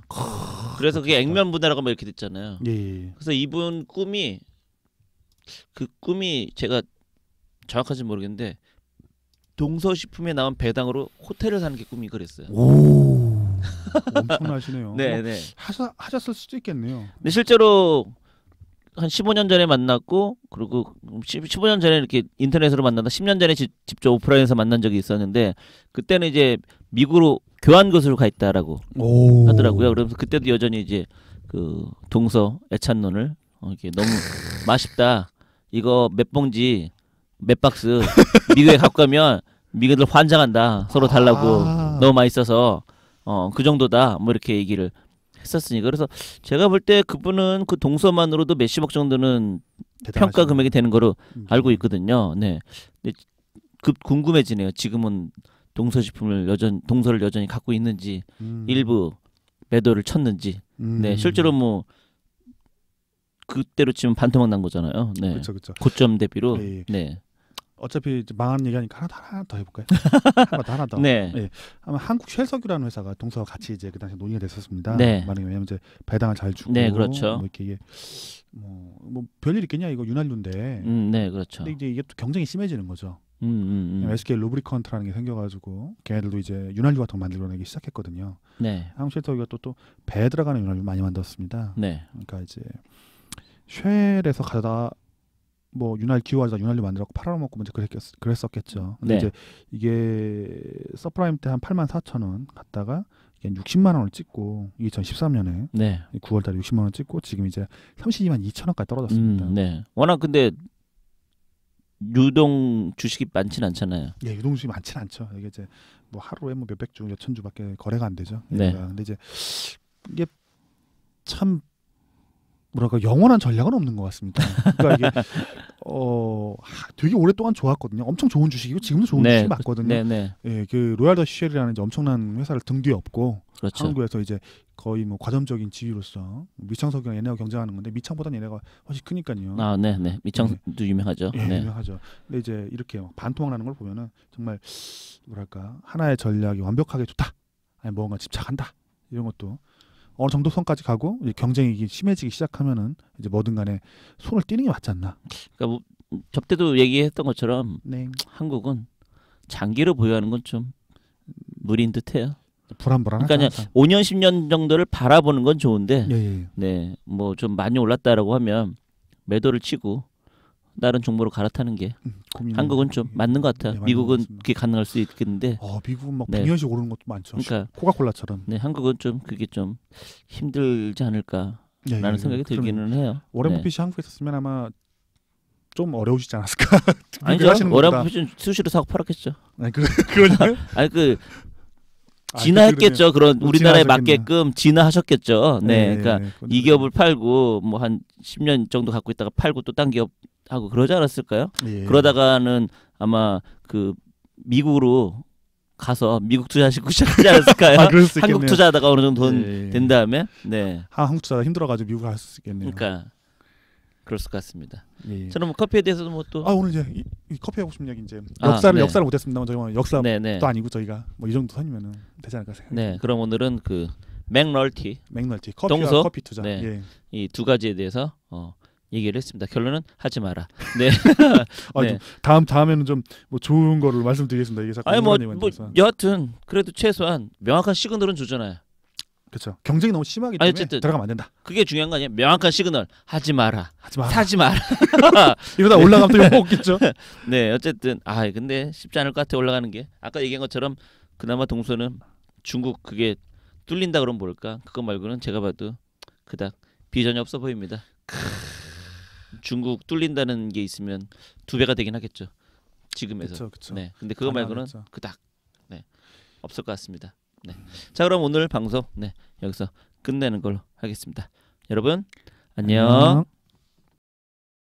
[SPEAKER 1] 그래서 그게 액면 분할하고 막 이렇게 됐잖아요. 그래서 이분 꿈이 제가 정확한지 모르겠는데 동서식품에 나온 배당으로 호텔을 사는 게 꿈이 그랬어요.
[SPEAKER 2] 엄청나시네요.
[SPEAKER 1] 네네.
[SPEAKER 2] 하셨을 수도 있겠네요.
[SPEAKER 1] 근데 실제로 한 15년 전에 만났고 그리고 15년 전에 이렇게 인터넷으로 만나다 10년 전에 직접 오프라인에서 만난 적이 있었는데 그때는 이제 미국으로 교환 교수로 가 있다라고 하더라고요. 그러면서 그때도 여전히 이제 그 동서 애찬론을 이렇게 너무 맛있다. 이거 몇 봉지 몇 박스 미국에 갖고 가면 미국들 환장한다. 서로 달라고 너무 맛있어서 그 정도다. 뭐 이렇게 얘기를 했었으니까 그래서 제가 볼 때 그분은 그 동서만으로도 몇십억 정도는 평가 금액이 되는 거로 알고 있거든요. 네. 근데 궁금해지네요. 지금은 동서를 여전히 갖고 있는지 일부 매도를 쳤는지. 네, 실제로 뭐 그때로 치면 반토막 난 거잖아요. 네,
[SPEAKER 2] 그렇죠.
[SPEAKER 1] 고점 대비로. 네.
[SPEAKER 2] 어차피 이제 망한 얘기하니까 하나 더 해볼까요? 하나 더.
[SPEAKER 1] 네.
[SPEAKER 2] 네. 아마 한국 쉘석유라는 회사가 동서와 같이 이제 그 당시 논의가 됐었습니다.
[SPEAKER 1] 네.
[SPEAKER 2] 왜냐면 이제 배당을 잘 주고.
[SPEAKER 1] 네, 그렇죠.
[SPEAKER 2] 뭐 이렇게 뭐 별일 있겠냐 이거 윤활유인데.
[SPEAKER 1] 네, 그렇죠.
[SPEAKER 2] 근데 이제 이게 또 경쟁이 심해지는 거죠. SK 루브리컨트라는 게 생겨가지고 걔네들도 이제 윤활유 같은 거 만들어내기 시작했거든요.
[SPEAKER 1] 네.
[SPEAKER 2] 한국 쉘석유가 또 배에 들어가는 윤활유 많이 만들었습니다.
[SPEAKER 1] 네.
[SPEAKER 2] 그러니까 이제 쉘에서 가져다 뭐 기후 가져다 윤활유 만들었고 팔아먹고 먼저 그랬었겠죠. 근데
[SPEAKER 1] 네.
[SPEAKER 2] 이제 이게 서프라임 때 한 84,000원 갔다가 60만 원을 찍고 2013년에
[SPEAKER 1] 네.
[SPEAKER 2] 9월달에 60만 원 찍고 지금 이제 32만 2천 원까지 떨어졌습니다.
[SPEAKER 1] 네. 워낙 근데 유동 주식이 많진 않잖아요.
[SPEAKER 2] 예, 유동 주식이 많진 않죠. 이게 이제 뭐 하루에 뭐 몇백 주, 몇천 주밖에 거래가 안 되죠.
[SPEAKER 1] 네.
[SPEAKER 2] 근데 이제 이게 참 뭐랄까 영원한 전략은 없는 것 같습니다. 그러니까 이게 되게 오랫동안 좋았거든요. 엄청 좋은 주식이고 지금도 좋은 주식이 맞거든요.
[SPEAKER 1] 네.
[SPEAKER 2] 예, 그 로얄 더시쉘이라는 이제 엄청난 회사를 등 뒤에 업고
[SPEAKER 1] 그렇죠.
[SPEAKER 2] 한국에서 이제 거의 뭐 과점적인 지위로서 미창석유랑 얘네가 경쟁하는 건데 미창보다는 얘네가 훨씬 크니까요.
[SPEAKER 1] 아, 네. 미창도 유명하죠.
[SPEAKER 2] 예,
[SPEAKER 1] 네.
[SPEAKER 2] 유명하죠. 근데 이제 이렇게 반토막 나는 걸 보면은 정말 뭐랄까 하나의 전략이 완벽하게 좋다. 아니 뭔가 집착한다. 이런 것도 어느 정도 선까지 가고 이제 경쟁이 심해지기 시작하면은 이제 뭐든 간에 손을 띄는 게 맞지 않나.
[SPEAKER 1] 그러니까 뭐 접대도 얘기했던 것처럼
[SPEAKER 2] 네.
[SPEAKER 1] 한국은 장기로 보유하는 건 좀 무리인 듯해요.
[SPEAKER 2] 불안불안하죠.
[SPEAKER 1] 그러니까 5년 10년 정도를 바라보는 건 좋은데,
[SPEAKER 2] 예.
[SPEAKER 1] 네, 뭐 좀 많이 올랐다라고 하면 매도를 치고 다른 종목으로 갈아타는 게 한국은 좀 맞는 것 같아요.
[SPEAKER 2] 네,
[SPEAKER 1] 미국은 그게 가능할 수 있겠는데,
[SPEAKER 2] 미국은 막 100년씩 오르는 것도 많죠.
[SPEAKER 1] 그러니까
[SPEAKER 2] 코카콜라처럼.
[SPEAKER 1] 네, 한국은 좀 그게 좀 힘들지 않을까라는 생각이 들기는 해요.
[SPEAKER 2] 워렌 버핏이 한국에 있었으면 아마 좀 어려우시지 않았을까?
[SPEAKER 1] 아니죠. 워렌 버핏은 수시로 사고 팔았겠죠.
[SPEAKER 2] 아니 그거요?
[SPEAKER 1] 아니 진화했겠죠. 그런 우리나라에 맞게끔 진화하셨겠죠. 네, 그러니까 이 기업을 팔고 뭐 한 10년 정도 갖고 있다가 팔고 또 딴 기업 하고 그러지 않았을까요?
[SPEAKER 2] 예.
[SPEAKER 1] 그러다가는 아마 그 미국으로 가서 미국 투자하시고 시작하지 않았을까요? 한국 투자하다가 어느 정도 돈 된 다음에 네.
[SPEAKER 2] 한국 투자가 힘들어가지고 미국 갈 수 있겠네요.
[SPEAKER 1] 그러니까 그럴 것 같습니다. 저는 뭐 커피에 대해서도 뭐 또
[SPEAKER 2] 오늘 이제 이 커피 하고 싶은 얘기 이제 역사를 못했습니다만 저희 역사 또 아니고 저희가 뭐 이 정도 선이면은 되지 않을까 생각해요.
[SPEAKER 1] 네, 그럼 오늘은 그 맥널티
[SPEAKER 2] 커피와
[SPEAKER 1] 동서,
[SPEAKER 2] 커피 투자
[SPEAKER 1] 이 두 가지에 대해서 얘기를 했습니다. 결론은 하지 마라. 네.
[SPEAKER 2] 네. 다음에는 좀 뭐 좋은 거를 말씀드리겠습니다. 이게 자꾸
[SPEAKER 1] 뭐 여하튼 그래도 최소한 명확한 시그널은 주잖아요.
[SPEAKER 2] 그렇죠. 경쟁이 너무 심하기 때문에
[SPEAKER 1] 어쨌든
[SPEAKER 2] 들어가면 안 된다.
[SPEAKER 1] 그게 중요한 거 아니에요. 명확한 시그널 하지 마라. 사지 마라.
[SPEAKER 2] 이러다 올라가면 또 욕 먹겠죠.
[SPEAKER 1] 네, 어쨌든 근데 쉽지 않을 것 같아 올라가는 게. 아까 얘기한 것처럼 그나마 동서는 중국 그게 뚫린다 그러면 뭘까? 그거 말고는 제가 봐도 그닥 비전이 없어 보입니다. 중국 뚫린다는 게 있으면 2배가 되긴 하겠죠. 지금에서.
[SPEAKER 2] 그쵸.
[SPEAKER 1] 네, 근데 그거 말고는 그닥 없을 것 같습니다. 네. 자, 그럼 오늘 방송 여기서 끝내는 걸로 하겠습니다. 여러분 안녕.